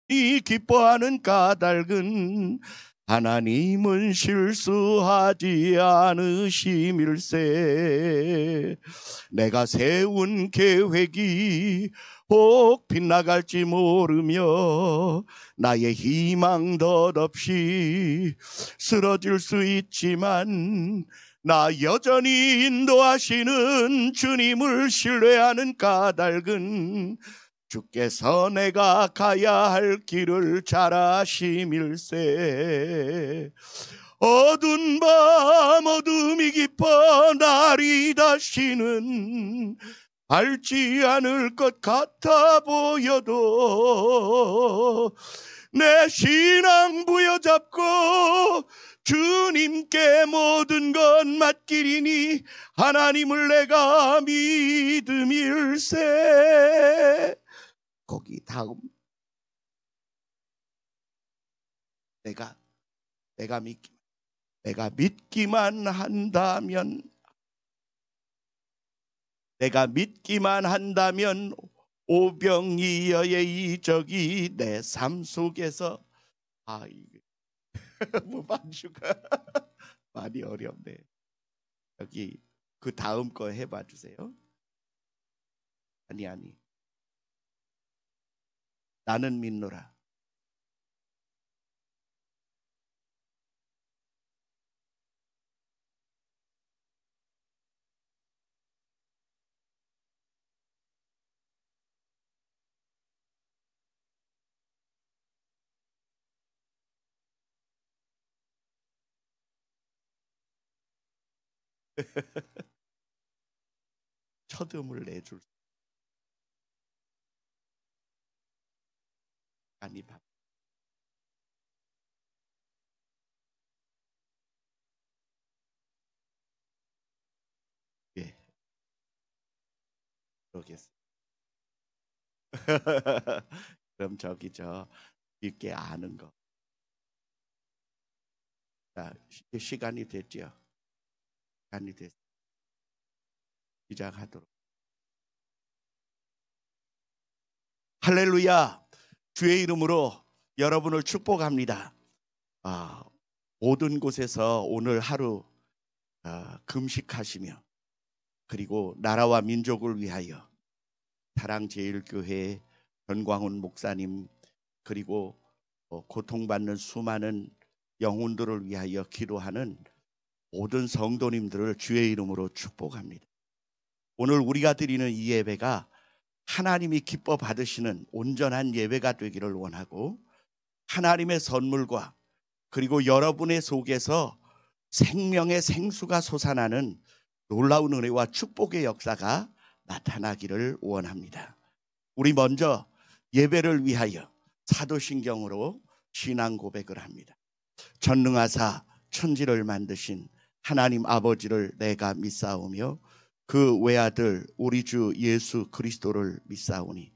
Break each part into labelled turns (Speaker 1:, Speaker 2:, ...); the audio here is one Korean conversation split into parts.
Speaker 1: 기뻐하는 까닭은 하나님은 실수하지 않으심일세. 내가 세운 계획이 혹 빗나갈지 모르며 나의 희망 덧없이 쓰러질 수 있지만 나 여전히 인도하시는 주님을 신뢰하는 까닭은 주께서 내가 가야 할 길을 잘 아심일세. 어두운 밤 어둠이 깊어 날이 다시는 밝지 않을 것 같아 보여도 내 신앙 부여잡고 주님께 모든 건 맡기리니 하나님을 내가 믿음일세. 거기 다음 내가 믿기만 한다면 오병이어의 이적이 내 삶 속에서 이게 뭐 반주가 많이 어렵네. 여기 그 다음 거 해봐 주세요. 아니 나는 믿노라. 첫음을 내줄 아니 밥. 예, 그러겠습니다. 그럼 저기 쉽게 아는 거. 자, 시간이 됐죠. 시간이 됐. 시작하도록. 할렐루야. 주의 이름으로 여러분을 축복합니다. 모든 곳에서 오늘 하루 금식하시며 그리고 나라와 민족을 위하여 사랑제일교회 전광훈 목사님 그리고 고통받는 수많은 영혼들을 위하여 기도하는 모든 성도님들을 주의 이름으로 축복합니다. 오늘 우리가 드리는 이 예배가 하나님이 기뻐 받으시는 온전한 예배가 되기를 원하고 하나님의 선물과 그리고 여러분의 속에서 생명의 생수가 솟아나는 놀라운 은혜와 축복의 역사가 나타나기를 원합니다. 우리 먼저 예배를 위하여 사도신경으로 신앙 고백을 합니다. 전능하사 천지를 만드신 하나님 아버지를 내가 믿사오며 그 외아들 우리 주 예수 그리스도를 믿사오니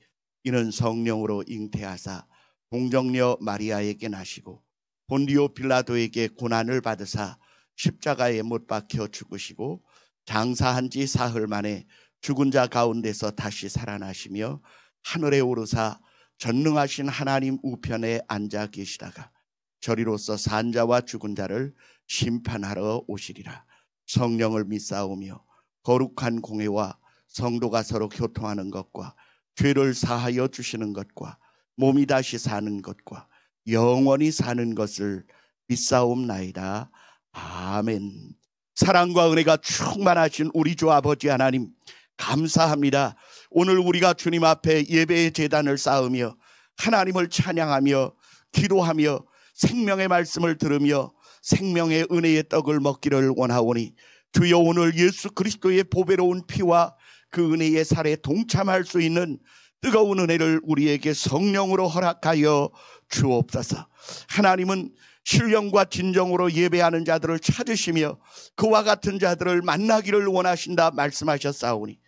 Speaker 1: 이는 성령으로 잉태하사 동정녀 마리아에게 나시고 본디오 빌라도에게 고난을 받으사 십자가에 못 박혀 죽으시고 장사한 지 사흘 만에 죽은 자 가운데서 다시 살아나시며 하늘에 오르사 전능하신 하나님 우편에 앉아 계시다가 저리로서 산 자와 죽은 자를 심판하러 오시리라. 성령을 믿사오며 거룩한 공회와 성도가 서로 교통하는 것과 죄를 사하여 주시는 것과 몸이 다시 사는 것과 영원히 사는 것을 믿사옵나이다. 아멘. 사랑과 은혜가 충만하신 우리 주 아버지 하나님 감사합니다. 오늘 우리가 주님 앞에 예배의 제단을 쌓으며 하나님을 찬양하며 기도하며 생명의 말씀을 들으며 생명의 은혜의 떡을 먹기를 원하오니 주여 오늘 예수 그리스도의 보배로운 피와 그 은혜의 살에 동참할 수 있는 뜨거운 은혜를 우리에게 성령으로 허락하여 주옵소서. 하나님은 신령과 진정으로 예배하는 자들을 찾으시며 그와 같은 자들을 만나기를 원하신다 말씀하셨사오니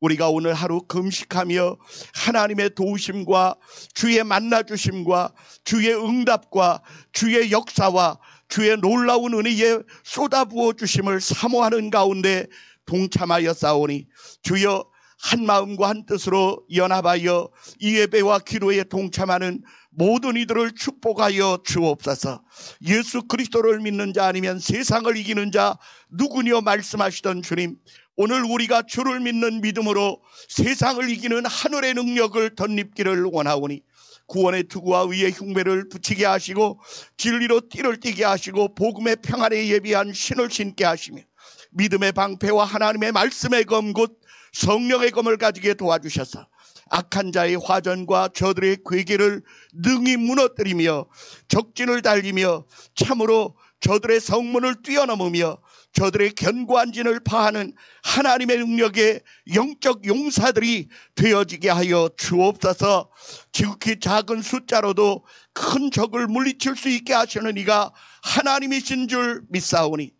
Speaker 1: 우리가 오늘 하루 금식하며 하나님의 도우심과 주의 만나주심과 주의 응답과 주의 역사와 주의 놀라운 은혜에 쏟아부어 주심을 사모하는 가운데 동참하여 싸우니 주여 한 마음과 한 뜻으로 연합하여 이 예배와 기도에 동참하는 모든 이들을 축복하여 주옵소서. 예수 그리스도를 믿는 자 아니면 세상을 이기는 자 누구냐 말씀하시던 주님, 오늘 우리가 주를 믿는 믿음으로 세상을 이기는 하늘의 능력을 덧입기를 원하오니 구원의 투구와 의의 흉배를 붙이게 하시고 진리로 띠를 띠게 하시고 복음의 평안에 예비한 신을 신게 하시며 믿음의 방패와 하나님의 말씀의 검 곧 성령의 검을 가지게 도와주셔서 악한 자의 화전과 저들의 괴계를 능히 무너뜨리며 적진을 달리며 참으로 저들의 성문을 뛰어넘으며 저들의 견고한 진을 파하는 하나님의 능력의 영적 용사들이 되어지게 하여 주옵소서. 지극히 작은 숫자로도 큰 적을 물리칠 수 있게 하시는 이가 하나님이신 줄 믿사오니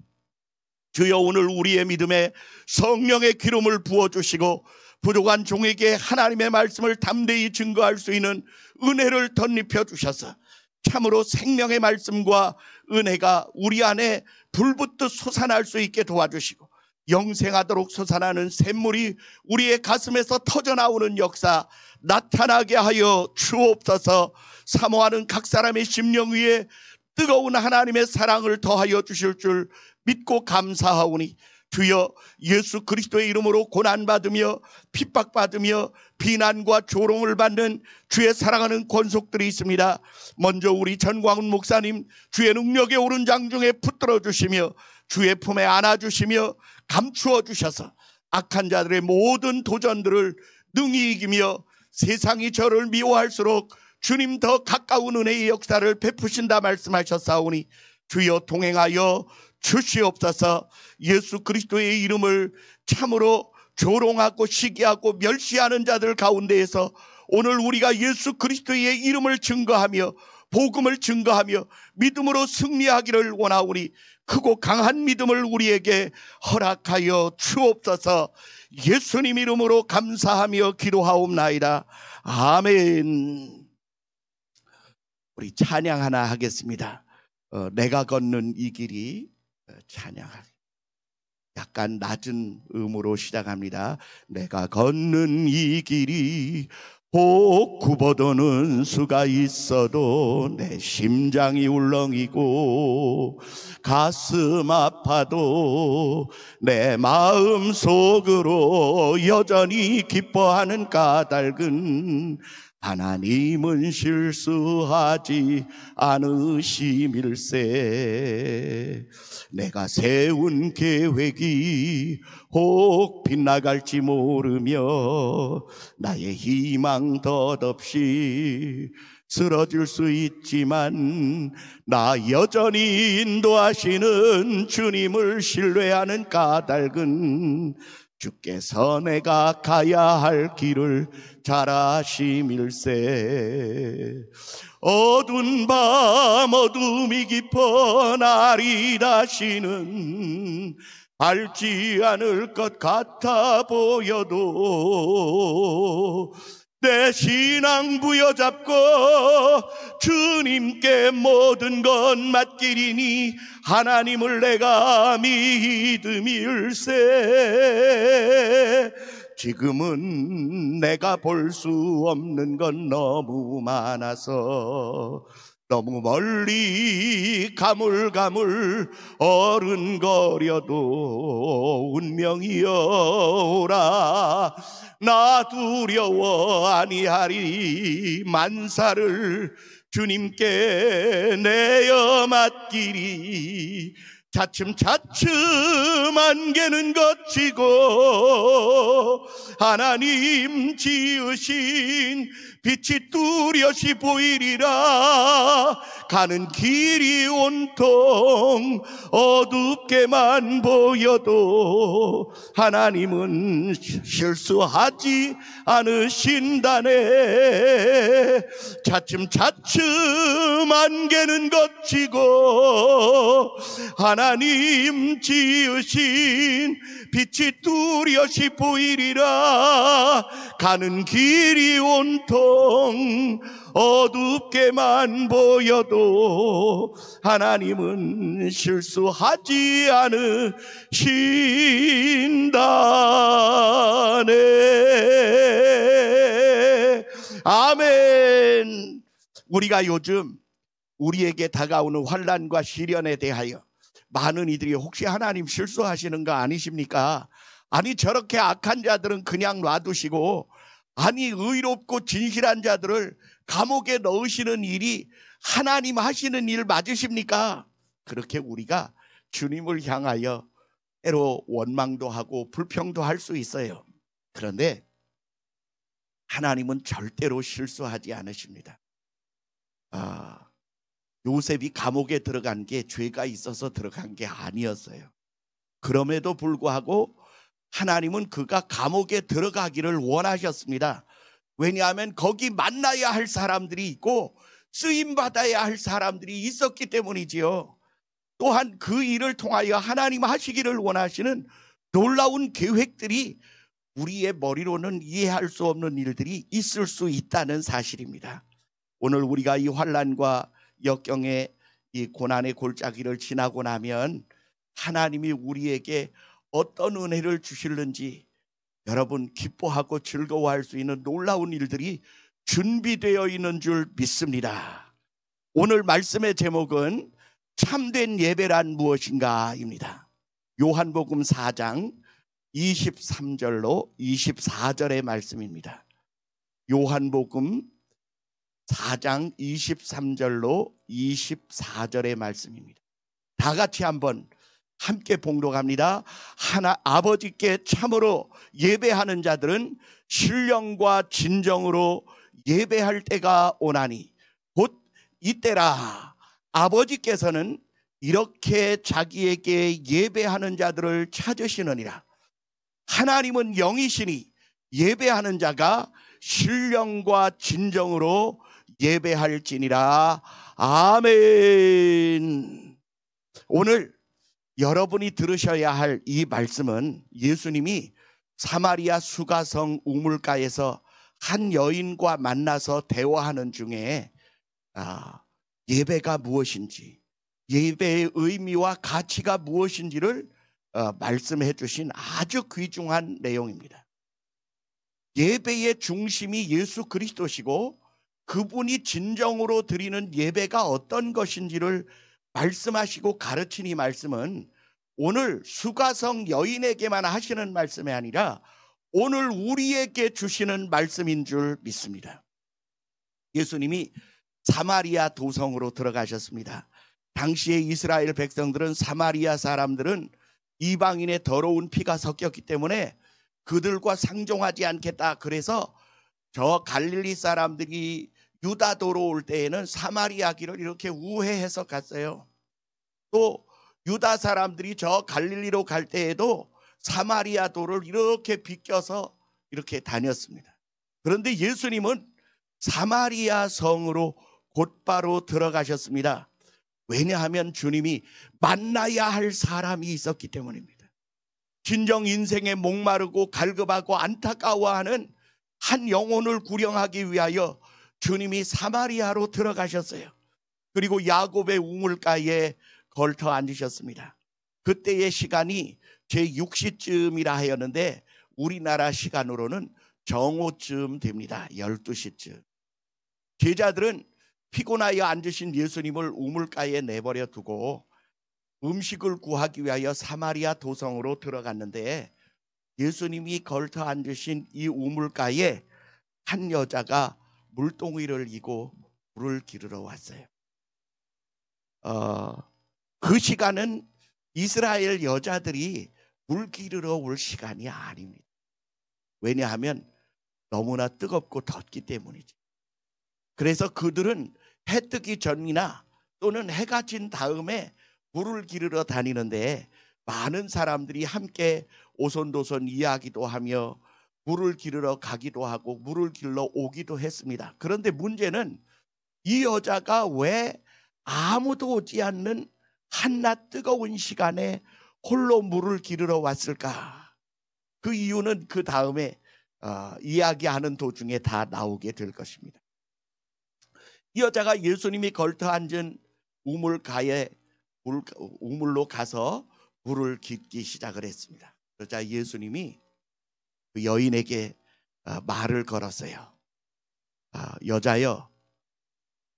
Speaker 1: 주여, 오늘 우리의 믿음에 성령의 기름을 부어주시고 부족한 종에게 하나님의 말씀을 담대히 증거할 수 있는 은혜를 덧입혀 주셔서 참으로 생명의 말씀과 은혜가 우리 안에 불붙듯 솟아날 수 있게 도와주시고 영생하도록 솟아나는 샘물이 우리의 가슴에서 터져나오는 역사 나타나게 하여 주옵소서. 사모하는 각 사람의 심령 위에 뜨거운 하나님의 사랑을 더하여 주실 줄 믿고 감사하오니 주여, 예수 그리스도의 이름으로 고난받으며 핍박받으며 비난과 조롱을 받는 주의 사랑하는 권속들이 있습니다. 먼저 우리 전광훈 목사님 주의 능력의 오른 장중에 붙들어 주시며 주의 품에 안아주시며 감추어 주셔서 악한 자들의 모든 도전들을 능히 이기며 세상이 저를 미워할수록 주님 더 가까운 은혜의 역사를 베푸신다 말씀하셨사오니 주여 동행하여 주시옵소서. 예수 그리스도의 이름을 참으로 조롱하고 시기하고 멸시하는 자들 가운데에서 오늘 우리가 예수 그리스도의 이름을 증거하며 복음을 증거하며 믿음으로 승리하기를 원하오니 크고 강한 믿음을 우리에게 허락하여 주옵소서. 예수님 이름으로 감사하며 기도하옵나이다. 아멘. 우리 찬양 하나 하겠습니다. 내가 걷는 이 길이 찬양하리. 약간 낮은 음으로 시작합니다. 내가 걷는 이 길이 혹 굽어도는 수가 있어도 내 심장이 울렁이고 가슴 아파도 내 마음 속으로 여전히 기뻐하는 까닭은 하나님은 실수하지 않으심일세. 내가 세운 계획이 혹 빗나갈지 모르며 나의 희망 덧없이 쓰러질 수 있지만 나 여전히 인도하시는 주님을 신뢰하는 까닭은 주께서 내가 가야 할 길을 잘 아심일세. 어두운 밤 어둠이 깊어 날이 다시는 밝지 않을 것 같아 보여도 내 신앙 부여잡고 주님께 모든 것 맡기리니 하나님을 내가 믿음일세. 지금은 내가 볼 수 없는 건 너무 많아서 너무 멀리 가물가물 어른거려도 운명이여 오라. 나 두려워 아니하리. 만사를 주님께 내어 맡기리. 차츰차츰 안개는 걷히고 하나님 지으신 빛이 뚜렷이 보이리라. 가는 길이 온통 어둡게만 보여도 하나님은 실수하지 않으신다네. 차츰차츰 안개는 걷히고 하나님 지으신 빛이 뚜렷이 보이리라. 가는 길이 온통 어둡게만 보여도 하나님은 실수하지 않으신다네. 아멘. 우리가 요즘 우리에게 다가오는 환난과 시련에 대하여 많은 이들이 혹시 하나님 실수하시는 거 아니십니까? 아니 저렇게 악한 자들은 그냥 놔두시고 아니 의롭고 진실한 자들을 감옥에 넣으시는 일이 하나님 하시는 일 맞으십니까? 그렇게 우리가 주님을 향하여 때로 원망도 하고 불평도 할 수 있어요. 그런데 하나님은 절대로 실수하지 않으십니다. 요셉이 감옥에 들어간 게 죄가 있어서 들어간 게 아니었어요. 그럼에도 불구하고 하나님은 그가 감옥에 들어가기를 원하셨습니다. 왜냐하면 거기 만나야 할 사람들이 있고 쓰임받아야 할 사람들이 있었기 때문이지요. 또한 그 일을 통하여 하나님 하시기를 원하시는 놀라운 계획들이 우리의 머리로는 이해할 수 없는 일들이 있을 수 있다는 사실입니다. 오늘 우리가 이 환난과 역경의 이 고난의 골짜기를 지나고 나면 하나님이 우리에게 어떤 은혜를 주실는지 여러분 기뻐하고 즐거워할 수 있는 놀라운 일들이 준비되어 있는 줄 믿습니다. 오늘 말씀의 제목은 참된 예배란 무엇인가입니다. 요한복음 4장 23절로 24절의 말씀입니다. 요한복음 4장 23절로 24절의 말씀입니다. 다 같이 한번 함께 봉독합니다. 아버지께 참으로 예배하는 자들은 신령과 진정으로 예배할 때가 오나니 곧 이때라. 아버지께서는 이렇게 자기에게 예배하는 자들을 찾으시느니라. 하나님은 영이시니 예배하는 자가 신령과 진정으로 예배할지니라. 아멘. 오늘 여러분이 들으셔야 할 이 말씀은 예수님이 사마리아 수가성 우물가에서 한 여인과 만나서 대화하는 중에 예배가 무엇인지, 예배의 의미와 가치가 무엇인지를 말씀해 주신 아주 귀중한 내용입니다. 예배의 중심이 예수 그리스도시고 그분이 진정으로 드리는 예배가 어떤 것인지를 말씀하시고 가르친 이 말씀은 오늘 수가성 여인에게만 하시는 말씀이 아니라 오늘 우리에게 주시는 말씀인 줄 믿습니다. 예수님이 사마리아 도성으로 들어가셨습니다. 당시에 이스라엘 백성들은 사마리아 사람들은 이방인의 더러운 피가 섞였기 때문에 그들과 상종하지 않겠다. 그래서 저 갈릴리 사람들이 유다도로 올 때에는 사마리아 길을 이렇게 우회해서 갔어요. 또 유다 사람들이 저 갈릴리로 갈 때에도 사마리아 도를 이렇게 비껴서 이렇게 다녔습니다. 그런데 예수님은 사마리아 성으로 곧바로 들어가셨습니다. 왜냐하면 주님이 만나야 할 사람이 있었기 때문입니다. 진정 인생에 목마르고 갈급하고 안타까워하는 한 영혼을 구령하기 위하여 주님이 사마리아로 들어가셨어요. 그리고 야곱의 우물가에 걸터 앉으셨습니다. 그때의 시간이 제6시쯤이라 하였는데 우리나라 시간으로는 정오쯤 됩니다. 12시쯤. 제자들은 피곤하여 앉으신 예수님을 우물가에 내버려 두고 음식을 구하기 위하여 사마리아 도성으로 들어갔는데 예수님이 걸터 앉으신 이 우물가에 한 여자가 물동이를 이고 물을 기르러 왔어요. 그 시간은 이스라엘 여자들이 물 기르러 올 시간이 아닙니다. 왜냐하면 너무나 뜨겁고 덥기 때문이죠. 그래서 그들은 해 뜨기 전이나 또는 해가 진 다음에 물을 기르러 다니는데 많은 사람들이 함께 오손도손 이야기도 하며 물을 기르러 가기도 하고 물을 길러 오기도 했습니다. 그런데 문제는 이 여자가 왜 아무도 오지 않는 한낮 뜨거운 시간에 홀로 물을 기르러 왔을까? 그 이유는 그 다음에 이야기하는 도중에 다 나오게 될 것입니다. 이 여자가 예수님이 걸터 앉은 우물가에 우물로 가서 물을 깃기 시작을 했습니다. 그러자 예수님이 그 여인에게 말을 걸었어요. 여자여,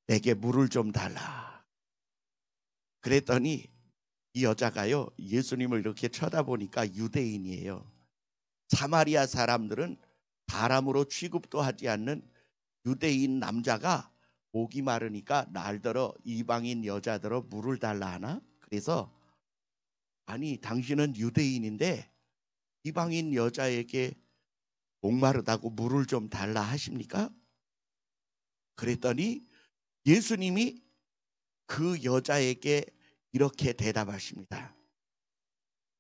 Speaker 1: 내게 물을 좀 달라. 그랬더니 이 여자가요, 예수님을 이렇게 쳐다보니까 유대인이에요. 사마리아 사람들은 사람으로 취급도 하지 않는 유대인 남자가 목이 마르니까 날더러 이방인 여자더러 물을 달라 하나? 그래서 아니 당신은 유대인인데 이방인 여자에게 목마르다고 물을 좀 달라 하십니까? 그랬더니 예수님이 그 여자에게 이렇게 대답하십니다.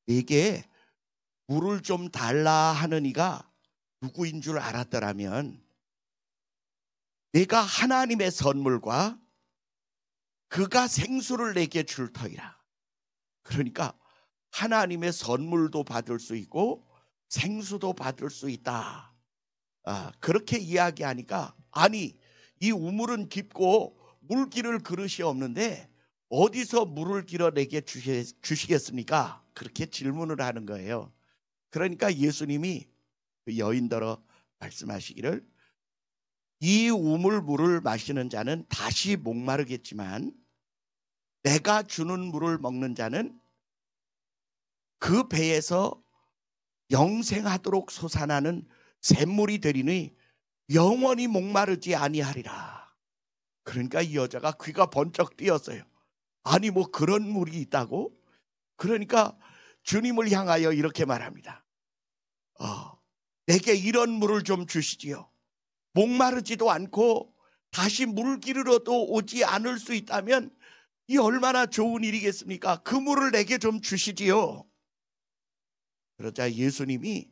Speaker 1: 내게 물을 좀 달라 하는 이가 누구인 줄 알았더라면 내가 하나님의 선물과 그가 생수를 내게 줄 터이라. 그러니까 하나님의 선물도 받을 수 있고 생수도 받을 수 있다. 그렇게 이야기하니까 아니 이 우물은 깊고 물기를 그릇이 없는데 어디서 물을 길어 내게 주시겠습니까? 그렇게 질문을 하는 거예요. 그러니까 예수님이 그 여인더러 말씀하시기를 이 우물 물을 마시는 자는 다시 목마르겠지만 내가 주는 물을 먹는 자는 그 배에서 영생하도록 솟아나는 샘물이 되리니 영원히 목마르지 아니하리라. 그러니까 이 여자가 귀가 번쩍 뜨였어요. 아니 뭐 그런 물이 있다고? 그러니까 주님을 향하여 이렇게 말합니다. 내게 이런 물을 좀 주시지요. 목마르지도 않고 다시 물기르러도 오지 않을 수 있다면 이 얼마나 좋은 일이겠습니까? 그 물을 내게 좀 주시지요. 그러자 예수님이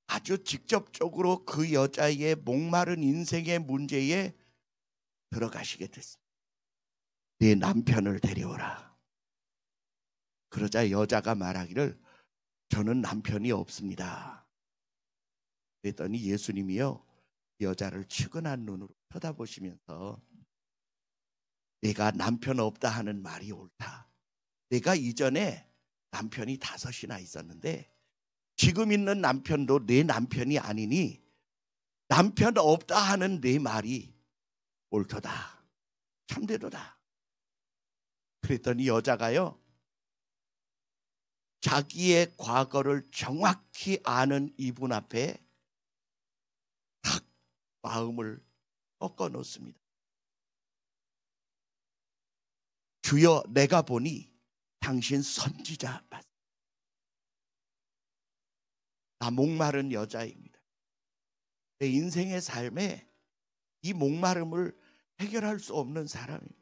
Speaker 1: 아주 직접적으로 그 여자의 목마른 인생의 문제에 들어가시게 됐습니다. 네 남편을 데려오라. 그러자 여자가 말하기를 저는 남편이 없습니다. 그랬더니 예수님이요 여자를 측은한 눈으로 쳐다보시면서 내가 남편 없다 하는 말이 옳다. 내가 이전에 남편이 5이나 있었는데 지금 있는 남편도 내 남편이 아니니 남편 없다 하는 내 말이 옳도다. 참되도다. 그랬더니 여자가요 자기의 과거를 정확히 아는 이분 앞에 탁 마음을 꺾어 놓습니다. 주여 내가 보니 당신 선지자 맞습니다. 나 목마른 여자입니다. 내 인생의 삶에 이 목마름을 해결할 수 없는 사람입니다.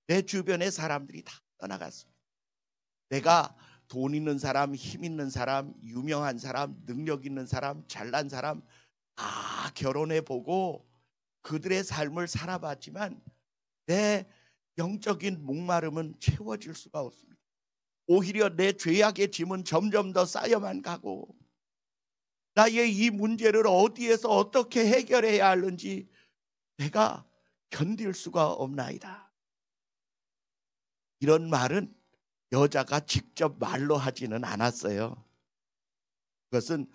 Speaker 1: 내 주변의 사람들이 다 떠나갔습니다. 내가 돈 있는 사람, 힘 있는 사람, 유명한 사람, 능력 있는 사람, 잘난 사람 다 결혼해보고 그들의 삶을 살아봤지만 내 영적인 목마름은 채워질 수가 없습니다. 오히려 내 죄악의 짐은 점점 더 쌓여만 가고 나의 이 문제를 어디에서 어떻게 해결해야 하는지 내가 견딜 수가 없나이다. 이런 말은 여자가 직접 말로 하지는 않았어요. 그것은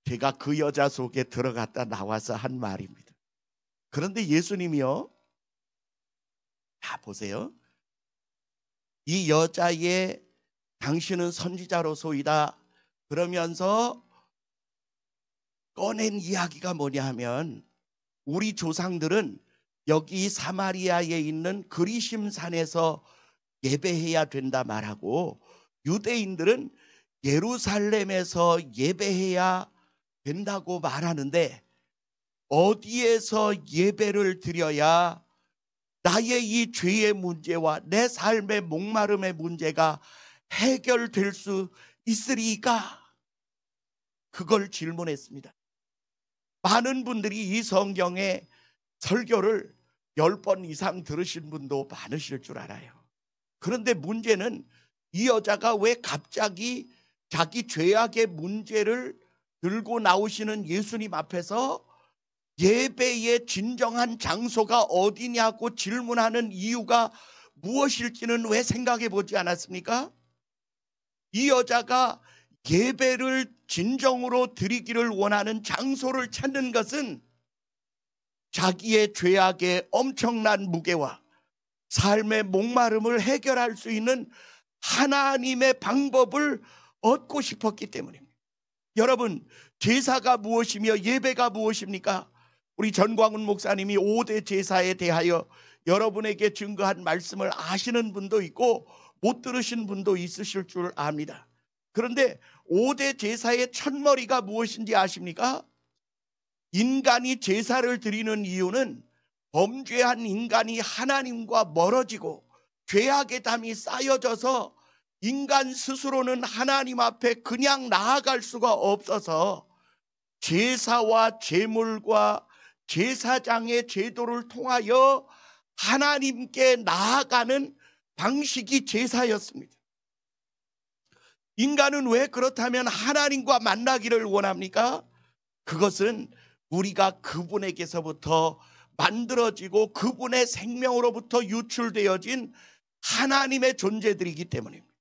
Speaker 1: 제가 그 여자 속에 들어갔다 나와서 한 말입니다. 그런데 예수님이요. 자 보세요. 이 여자의 당신은 선지자로소이다 그러면서 꺼낸 이야기가 뭐냐 하면 우리 조상들은 여기 사마리아에 있는 그리심산에서 예배해야 된다 말하고 유대인들은 예루살렘에서 예배해야 된다고 말하는데 어디에서 예배를 드려야 나의 이 죄의 문제와 내 삶의 목마름의 문제가 해결될 수 있으리까? 그걸 질문했습니다. 많은 분들이 이 성경의 설교를 10번 이상 들으신 분도 많으실 줄 알아요. 그런데 문제는 이 여자가 왜 갑자기 자기 죄악의 문제를 들고 나오시는 예수님 앞에서 예배의 진정한 장소가 어디냐고 질문하는 이유가 무엇일지는 왜 생각해 보지 않았습니까? 이 여자가 예배를 진정으로 드리기를 원하는 장소를 찾는 것은 자기의 죄악의 엄청난 무게와 삶의 목마름을 해결할 수 있는 하나님의 방법을 얻고 싶었기 때문입니다. 여러분, 제사가 무엇이며 예배가 무엇입니까? 우리 전광훈 목사님이 5대 제사에 대하여 여러분에게 증거한 말씀을 아시는 분도 있고 못 들으신 분도 있으실 줄 압니다. 그런데 5대 제사의 첫머리가 무엇인지 아십니까? 인간이 제사를 드리는 이유는 범죄한 인간이 하나님과 멀어지고 죄악의 담이 쌓여져서 인간 스스로는 하나님 앞에 그냥 나아갈 수가 없어서 제사와 제물과 제사장의 제도를 통하여 하나님께 나아가는 방식이 제사였습니다. 인간은 왜 그렇다면 하나님과 만나기를 원합니까? 그것은 우리가 그분에게서부터 만들어지고 그분의 생명으로부터 유출되어진 하나님의 존재들이기 때문입니다.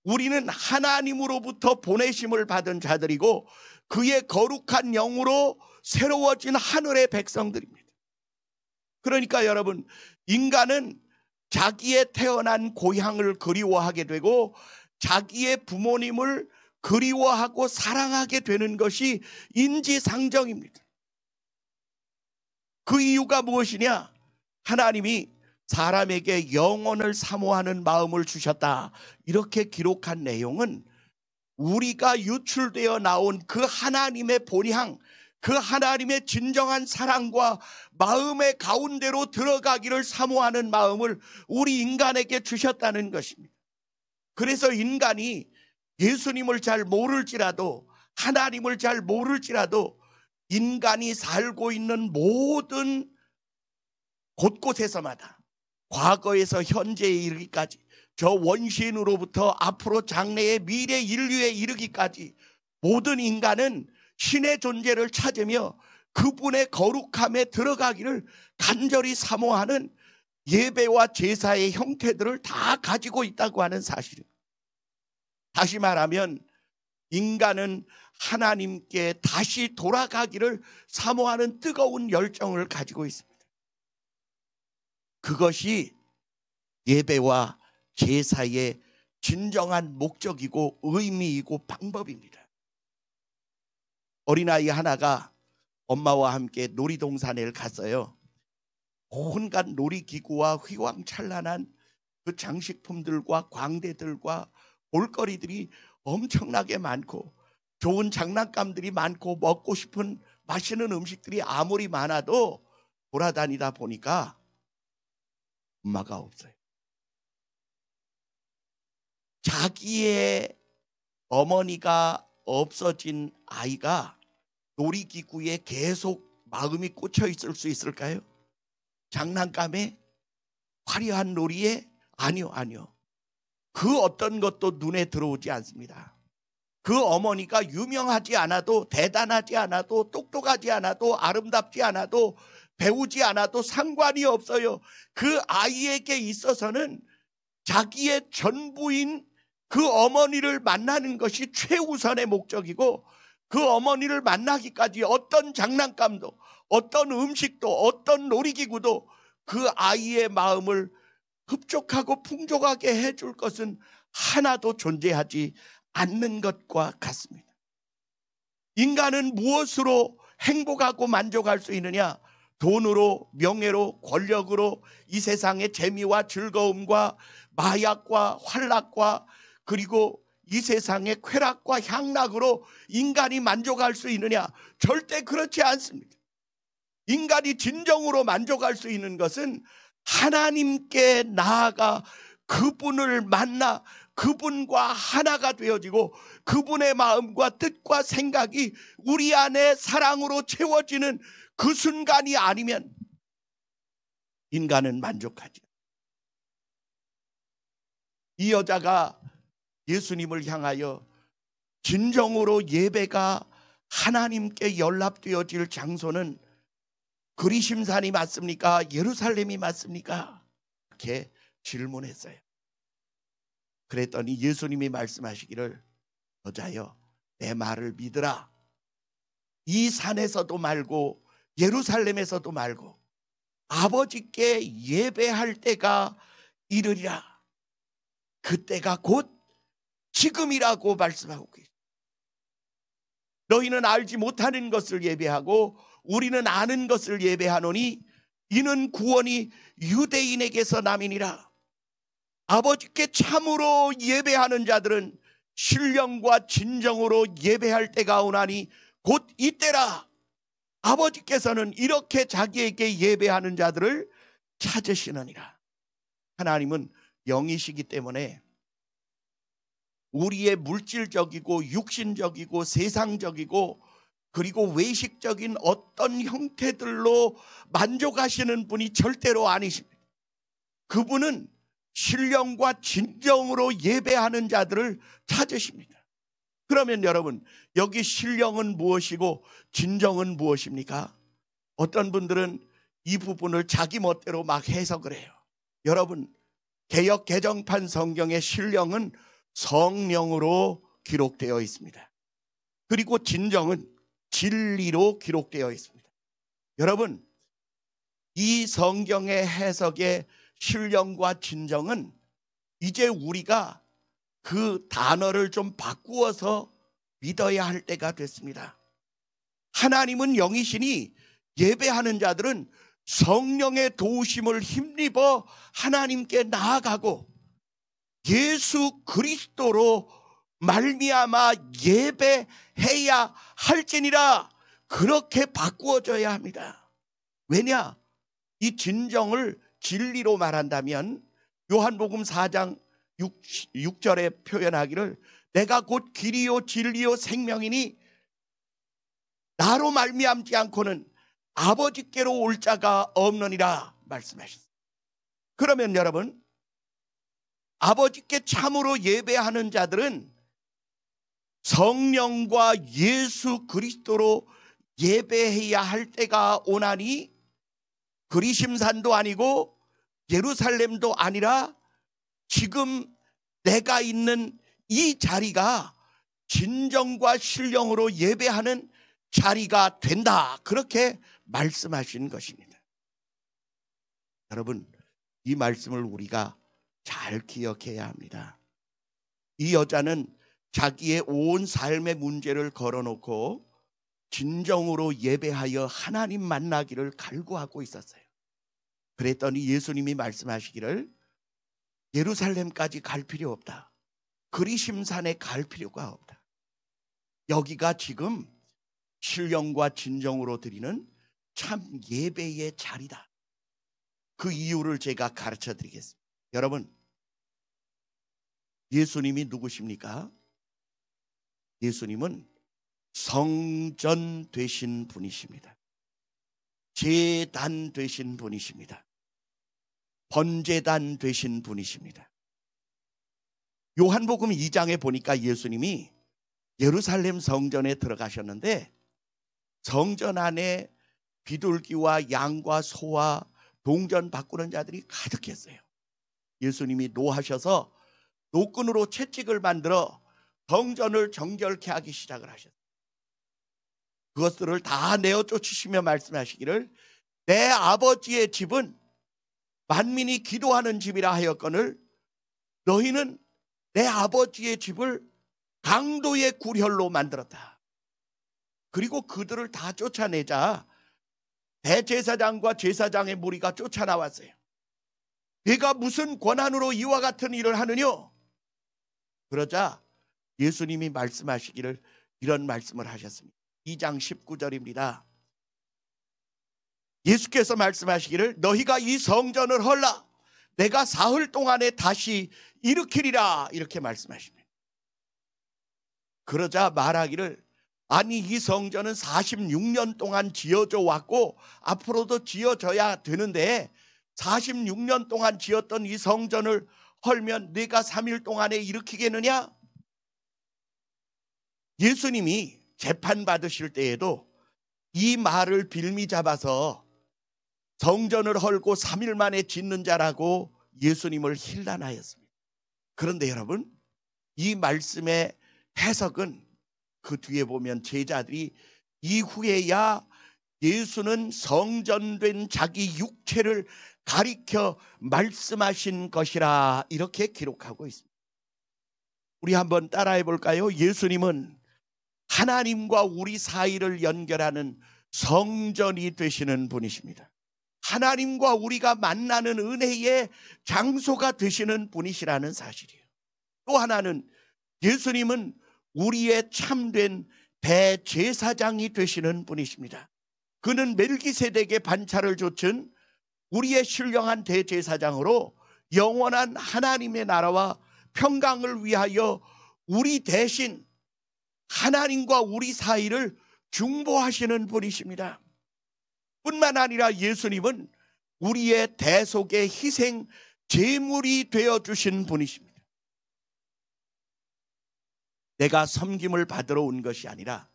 Speaker 1: 우리는 하나님으로부터 보내심을 받은 자들이고 그의 거룩한 영으로 새로워진 하늘의 백성들입니다. 그러니까 여러분, 인간은 자기의 태어난 고향을 그리워하게 되고 자기의 부모님을 그리워하고 사랑하게 되는 것이 인지상정입니다. 그 이유가 무엇이냐? 하나님이 사람에게 영혼을 사모하는 마음을 주셨다. 이렇게 기록한 내용은 우리가 유출되어 나온 그 하나님의 본향, 그 하나님의 진정한 사랑과 마음의 가운데로 들어가기를 사모하는 마음을 우리 인간에게 주셨다는 것입니다. 그래서 인간이 예수님을 잘 모를지라도, 하나님을 잘 모를지라도 인간이 살고 있는 모든 곳곳에서마다 과거에서 현재에 이르기까지, 저 원시인으로부터 앞으로 장래의 미래 인류에 이르기까지 모든 인간은 신의 존재를 찾으며 그분의 거룩함에 들어가기를 간절히 사모하는 예배와 제사의 형태들을 다 가지고 있다고 하는 사실입니다. 다시 말하면 인간은 하나님께 다시 돌아가기를 사모하는 뜨거운 열정을 가지고 있습니다. 그것이 예배와 제사의 진정한 목적이고 의미이고 방법입니다. 어린아이 하나가 엄마와 함께 놀이동산에 갔어요. 온갖 놀이기구와 휘황찬란한 그 장식품들과 광대들과 볼거리들이 엄청나게 많고 좋은 장난감들이 많고 먹고 싶은 맛있는 음식들이 아무리 많아도 돌아다니다 보니까 엄마가 없어요. 자기의 어머니가 없어진 아이가 놀이기구에 계속 마음이 꽂혀 있을 수 있을까요? 장난감에, 화려한 놀이에? 아니요. 그 어떤 것도 눈에 들어오지 않습니다. 그 어머니가 유명하지 않아도, 대단하지 않아도, 똑똑하지 않아도, 아름답지 않아도, 배우지 않아도 상관이 없어요. 그 아이에게 있어서는 자기의 전부인 그 어머니를 만나는 것이 최우선의 목적이고, 그 어머니를 만나기까지 어떤 장난감도, 어떤 음식도, 어떤 놀이기구도 그 아이의 마음을 흡족하고 풍족하게 해줄 것은 하나도 존재하지 않는 것과 같습니다. 인간은 무엇으로 행복하고 만족할 수 있느냐? 돈으로, 명예로, 권력으로, 이 세상의 재미와 즐거움과 마약과 환락과 그리고 이 세상의 쾌락과 향락으로 인간이 만족할 수 있느냐? 절대 그렇지 않습니다. 인간이 진정으로 만족할 수 있는 것은 하나님께 나아가 그분을 만나 그분과 하나가 되어지고 그분의 마음과 뜻과 생각이 우리 안에 사랑으로 채워지는 그 순간이 아니면 인간은 만족하지 않아요. 이 여자가 예수님을 향하여 진정으로 예배가 하나님께 연락되어질 장소는 그리심산이 맞습니까? 예루살렘이 맞습니까? 이렇게 질문했어요. 그랬더니 예수님이 말씀하시기를, 여자여, 내 말을 믿으라. 이 산에서도 말고 예루살렘에서도 말고 아버지께 예배할 때가 이르리라. 그때가 곧 지금이라고 말씀하고 계십니다. 너희는 알지 못하는 것을 예배하고 우리는 아는 것을 예배하노니 이는 구원이 유대인에게서 남이니라. 아버지께 참으로 예배하는 자들은 신령과 진정으로 예배할 때가 오나니 곧 이때라. 아버지께서는 이렇게 자기에게 예배하는 자들을 찾으시느니라. 하나님은 영이시기 때문에 우리의 물질적이고 육신적이고 세상적이고 그리고 외식적인 어떤 형태들로 만족하시는 분이 절대로 아니십니다. 그분은 신령과 진정으로 예배하는 자들을 찾으십니다. 그러면 여러분, 여기 신령은 무엇이고 진정은 무엇입니까? 어떤 분들은 이 부분을 자기 멋대로 막 해석을 해요. 여러분, 개역 개정판 성경의 신령은 성령으로 기록되어 있습니다. 그리고 진정은 진리로 기록되어 있습니다. 여러분, 이 성경의 해석의 신령과 진정은 이제 우리가 그 단어를 좀 바꾸어서 믿어야 할 때가 됐습니다. 하나님은 영이시니 예배하는 자들은 성령의 도우심을 힘입어 하나님께 나아가고 예수 그리스도로 말미암아 예배해야 할지니라. 그렇게 바꾸어져야 합니다. 왜냐? 이 진정을 진리로 말한다면 요한복음 4장 6절에 표현하기를 내가 곧 길이요 진리요 생명이니 나로 말미암지 않고는 아버지께로 올 자가 없느니라 말씀하셨습니다. 그러면 여러분, 아버지께 참으로 예배하는 자들은 성령과 예수 그리스도로 예배해야 할 때가 오나니 그리심산도 아니고 예루살렘도 아니라 지금 내가 있는 이 자리가 진정과 신령으로 예배하는 자리가 된다. 그렇게 말씀하신 것입니다. 여러분, 이 말씀을 우리가 잘 기억해야 합니다. 이 여자는 자기의 온 삶의 문제를 걸어놓고 진정으로 예배하여 하나님 만나기를 갈구하고 있었어요. 그랬더니 예수님이 말씀하시기를 예루살렘까지 갈 필요 없다. 그리심산에 갈 필요가 없다. 여기가 지금 신령과 진정으로 드리는 참 예배의 자리다. 그 이유를 제가 가르쳐 드리겠습니다. 여러분, 예수님이 누구십니까? 예수님은 성전 되신 분이십니다. 제단 되신 분이십니다. 번제단 되신 분이십니다. 요한복음 2장에 보니까 예수님이 예루살렘 성전에 들어가셨는데 성전 안에 비둘기와 양과 소와 동전 바꾸는 자들이 가득했어요. 예수님이 노하셔서 노끈으로 채찍을 만들어 성전을 정결케 하기 시작을 하셨어요. 그것들을 다 내어 쫓으시며 말씀하시기를 내 아버지의 집은 만민이 기도하는 집이라 하였거늘 너희는 내 아버지의 집을 강도의 굴혈로 만들었다. 그리고 그들을 다 쫓아내자 대제사장과 제사장의 무리가 쫓아나왔어요. 네가 무슨 권한으로 이와 같은 일을 하느냐? 그러자 예수님이 말씀하시기를 이런 말씀을 하셨습니다. 2장 19절입니다. 예수께서 말씀하시기를 너희가 이 성전을 헐라 내가 사흘 동안에 다시 일으키리라 이렇게 말씀하십니다. 그러자 말하기를 아니 이 성전은 46년 동안 지어져 왔고 앞으로도 지어져야 되는데 46년 동안 지었던 이 성전을 헐면 네가 3일 동안에 일으키겠느냐? 예수님이 재판받으실 때에도 이 말을 빌미 잡아서 성전을 헐고 3일 만에 짓는 자라고 예수님을 힐난하였습니다. 그런데 여러분, 이 말씀의 해석은 그 뒤에 보면 제자들이 이후에야 예수는 성전된 자기 육체를 가리켜 말씀하신 것이라 이렇게 기록하고 있습니다. 우리 한번 따라해 볼까요? 예수님은 하나님과 우리 사이를 연결하는 성전이 되시는 분이십니다. 하나님과 우리가 만나는 은혜의 장소가 되시는 분이시라는 사실이에요. 또 하나는 예수님은 우리의 참된 대제사장이 되시는 분이십니다. 그는 멜기세덱의 반차를 좇은 우리의 신령한 대제사장으로 영원한 하나님의 나라와 평강을 위하여 우리 대신 하나님과 우리 사이를 중보하시는 분이십니다. 뿐만 아니라 예수님은 우리의 대속의 희생 제물이 되어주신 분이십니다. 내가 섬김을 받으러 온 것이 아니라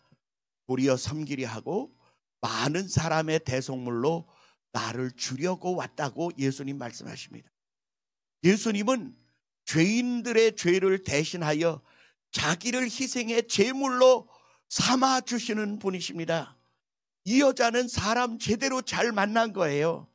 Speaker 1: 도리어 섬기려 하고 많은 사람의 대속물로 나를 주려고 왔다고 예수님 말씀하십니다. 예수님은 죄인들의 죄를 대신하여 자기를 희생의 제물로 삼아주시는 분이십니다. 이 여자는 사람 제대로 잘 만난 거예요.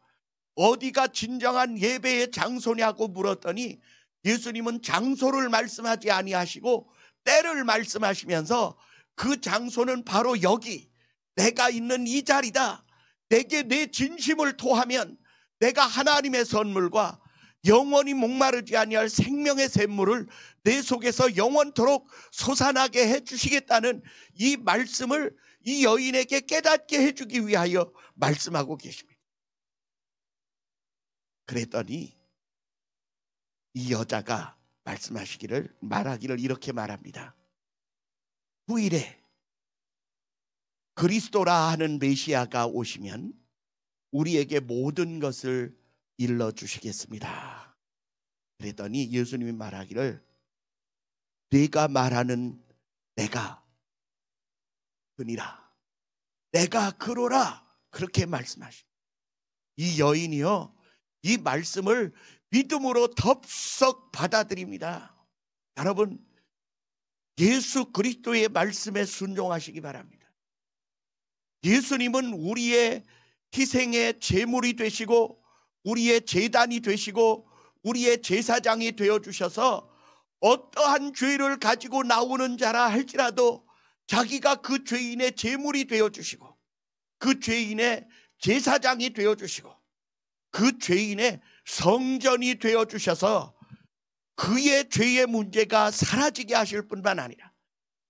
Speaker 1: 어디가 진정한 예배의 장소냐고 물었더니 예수님은 장소를 말씀하지 아니하시고 때를 말씀하시면서 그 장소는 바로 여기, 내가 있는 이 자리다. 내게 내 진심을 토하면 내가 하나님의 선물과 영원히 목마르지 아니할 생명의 샘물을 내 속에서 영원토록 솟아나게 해주시겠다는 이 말씀을 이 여인에게 깨닫게 해주기 위하여 말씀하고 계십니다. 그랬더니 이 여자가 말하기를 이렇게 말합니다. 후일에 그리스도라 하는 메시아가 오시면 우리에게 모든 것을 일러주시겠습니다. 그랬더니 예수님이 말하기를 네가 말하는 내가 그니라, 내가 그로라, 그렇게 말씀하십니다. 이 여인이요, 이 말씀을 믿음으로 덥석 받아들입니다. 여러분, 예수 그리스도의 말씀에 순종하시기 바랍니다. 예수님은 우리의 희생의 제물이 되시고 우리의 제단이 되시고 우리의 제사장이 되어주셔서 어떠한 죄를 가지고 나오는 자라 할지라도 자기가 그 죄인의 제물이 되어주시고 그 죄인의 제사장이 되어주시고 그 죄인의 성전이 되어주셔서 그의 죄의 문제가 사라지게 하실 뿐만 아니라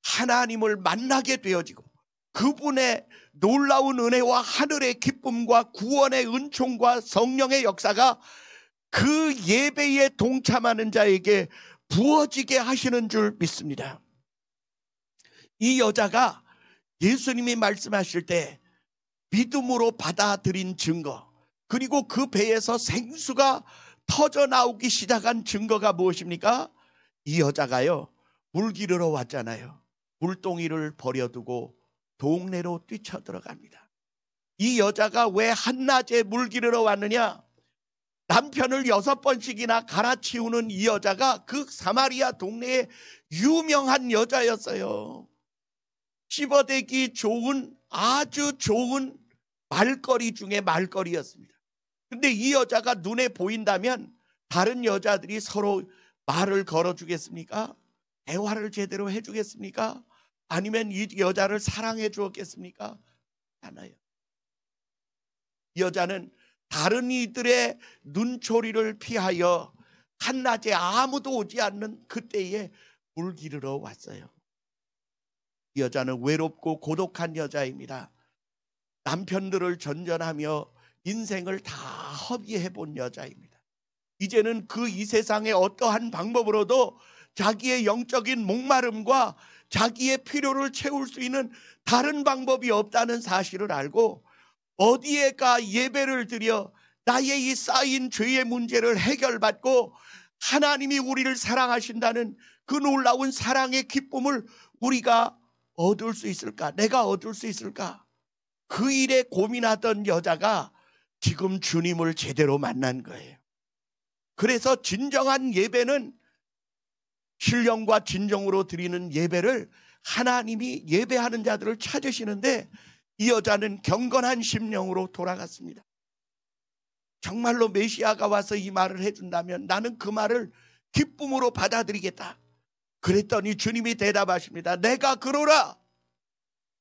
Speaker 1: 하나님을 만나게 되어지고 그분의 놀라운 은혜와 하늘의 기쁨과 구원의 은총과 성령의 역사가 그 예배에 동참하는 자에게 부어지게 하시는 줄 믿습니다. 이 여자가 예수님이 말씀하실 때 믿음으로 받아들인 증거, 그리고 그 배에서 생수가 터져 나오기 시작한 증거가 무엇입니까? 이 여자가요, 물 기르러 왔잖아요. 물동이를 버려두고 동네로 뛰쳐들어갑니다. 이 여자가 왜 한낮에 물 기르러 왔느냐? 남편을 6번씩이나 갈아치우는 이 여자가 그 사마리아 동네에 유명한 여자였어요. 씹어대기 좋은, 아주 좋은 말거리 중에 말거리였습니다. 근데 이 여자가 눈에 보인다면 다른 여자들이 서로 말을 걸어주겠습니까? 대화를 제대로 해주겠습니까? 아니면 이 여자를 사랑해 주었겠습니까? 않아요. 이 여자는 다른 이들의 눈초리를 피하여 한낮에 아무도 오지 않는 그때에 물 기르러 왔어요. 이 여자는 외롭고 고독한 여자입니다. 남편들을 전전하며 인생을 다 허비해 본 여자입니다. 이제는 그 이 세상의 어떠한 방법으로도 자기의 영적인 목마름과 자기의 필요를 채울 수 있는 다른 방법이 없다는 사실을 알고 어디에가 예배를 드려 나의 이 쌓인 죄의 문제를 해결받고 하나님이 우리를 사랑하신다는 그 놀라운 사랑의 기쁨을 우리가 얻을 수 있을까? 내가 얻을 수 있을까? 그 일에 고민하던 여자가 지금 주님을 제대로 만난 거예요. 그래서 진정한 예배는 신령과 진정으로 드리는 예배를 하나님이 예배하는 자들을 찾으시는데 이 여자는 경건한 심령으로 돌아갔습니다. 정말로 메시아가 와서 이 말을 해준다면 나는 그 말을 기쁨으로 받아들이겠다. 그랬더니 주님이 대답하십니다. 내가 그러라.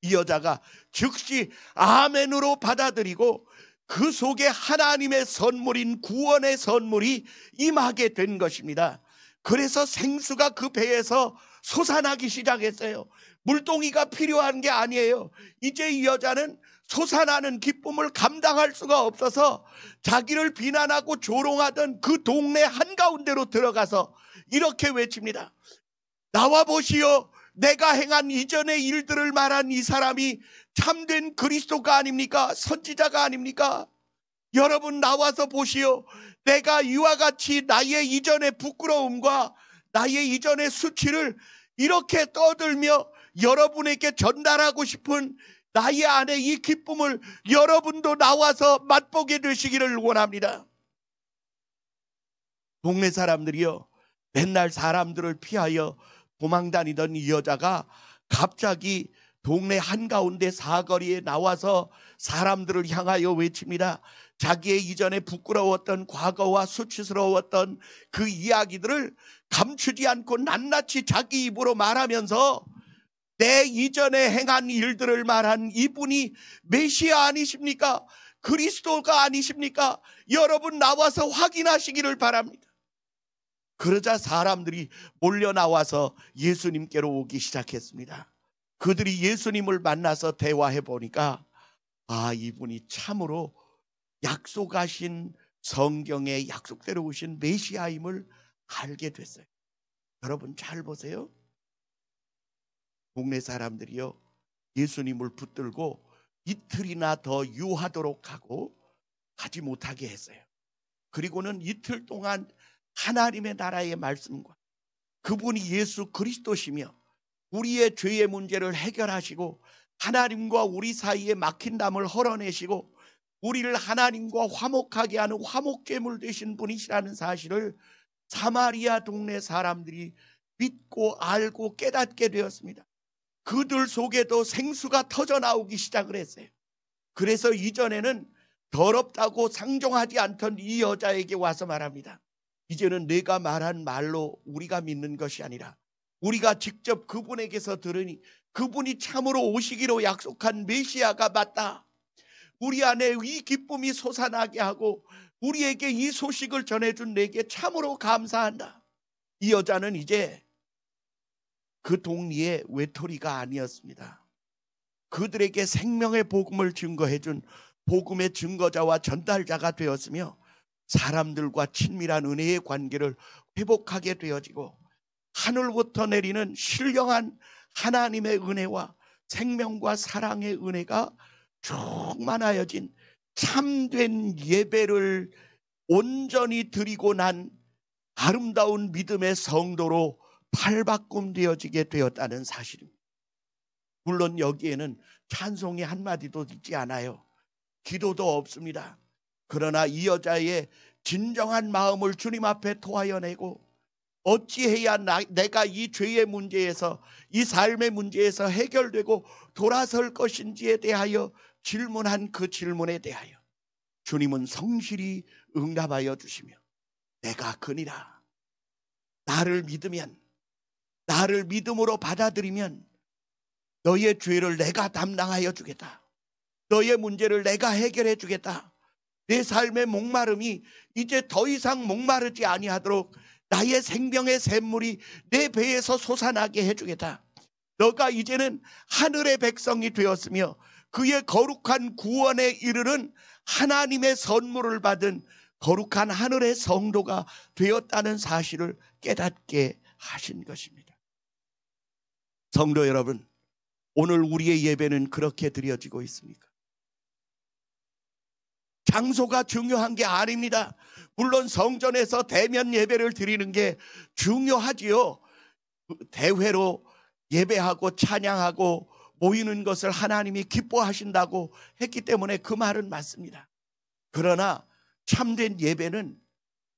Speaker 1: 이 여자가 즉시 아멘으로 받아들이고 그 속에 하나님의 선물인 구원의 선물이 임하게 된 것입니다. 그래서 생수가 그 배에서 솟아나기 시작했어요. 물동이가 필요한 게 아니에요. 이제 이 여자는 솟아나는 기쁨을 감당할 수가 없어서 자기를 비난하고 조롱하던 그 동네 한가운데로 들어가서 이렇게 외칩니다. 나와 보시오. 내가 행한 이전의 일들을 말한 이 사람이 참된 그리스도가 아닙니까? 선지자가 아닙니까? 여러분 나와서 보시오. 내가 이와 같이 나의 이전의 부끄러움과 나의 이전의 수치를 이렇게 떠들며 여러분에게 전달하고 싶은 나의 안에 이 기쁨을 여러분도 나와서 맛보게 되시기를 원합니다. 동네 사람들이요, 맨날 사람들을 피하여 도망다니던 이 여자가 갑자기 동네 한가운데 사거리에 나와서 사람들을 향하여 외칩니다. 자기의 이전에 부끄러웠던 과거와 수치스러웠던 그 이야기들을 감추지 않고 낱낱이 자기 입으로 말하면서 내 이전에 행한 일들을 말한 이분이 메시아 아니십니까? 그리스도가 아니십니까? 여러분 나와서 확인하시기를 바랍니다. 그러자 사람들이 몰려 나와서 예수님께로 오기 시작했습니다. 그들이 예수님을 만나서 대화해 보니까 이분이 참으로 약속하신 성경의 약속대로 오신 메시아임을 알게 됐어요. 여러분 잘 보세요. 동네 사람들이요, 예수님을 붙들고 이틀이나 더 유하도록 하고 가지 못하게 했어요. 그리고는 이틀 동안 하나님의 나라의 말씀과 그분이 예수 그리스도시며 우리의 죄의 문제를 해결하시고 하나님과 우리 사이에 막힌 담을 헐어내시고 우리를 하나님과 화목하게 하는 화목제물 되신 분이시라는 사실을 사마리아 동네 사람들이 믿고 알고 깨닫게 되었습니다. 그들 속에도 생수가 터져 나오기 시작을 했어요. 그래서 이전에는 더럽다고 상종하지 않던 이 여자에게 와서 말합니다. 이제는 내가 말한 말로 우리가 믿는 것이 아니라 우리가 직접 그분에게서 들으니 그분이 참으로 오시기로 약속한 메시아가 맞다. 우리 안에 이 기쁨이 솟아나게 하고 우리에게 이 소식을 전해준 내게 참으로 감사한다. 이 여자는 이제 그 동리의 외톨이가 아니었습니다. 그들에게 생명의 복음을 증거해준 복음의 증거자와 전달자가 되었으며 사람들과 친밀한 은혜의 관계를 회복하게 되어지고 하늘부터 내리는 신령한 하나님의 은혜와 생명과 사랑의 은혜가 충만하여진 참된 예배를 온전히 드리고 난 아름다운 믿음의 성도로 팔바꿈되어지게 되었다는 사실입니다. 물론 여기에는 찬송이 한마디도 있지 않아요. 기도도 없습니다. 그러나 이 여자의 진정한 마음을 주님 앞에 토하여내고 어찌해야 내가 이 죄의 문제에서 이 삶의 문제에서 해결되고 돌아설 것인지에 대하여 질문한 그 질문에 대하여 주님은 성실히 응답하여 주시며 내가 그니라. 나를 믿으면, 나를 믿음으로 받아들이면 너의 죄를 내가 담당하여 주겠다. 너의 문제를 내가 해결해 주겠다. 내 삶의 목마름이 이제 더 이상 목마르지 아니하도록 나의 생명의 샘물이 내 배에서 솟아나게 해주겠다. 너가 이제는 하늘의 백성이 되었으며 그의 거룩한 구원에 이르는 하나님의 선물을 받은 거룩한 하늘의 성도가 되었다는 사실을 깨닫게 하신 것입니다. 성도 여러분, 오늘 우리의 예배는 그렇게 드려지고 있습니까? 장소가 중요한 게 아닙니다. 물론 성전에서 대면 예배를 드리는 게 중요하지요. 대회로 예배하고 찬양하고 모이는 것을 하나님이 기뻐하신다고 했기 때문에 그 말은 맞습니다. 그러나 참된 예배는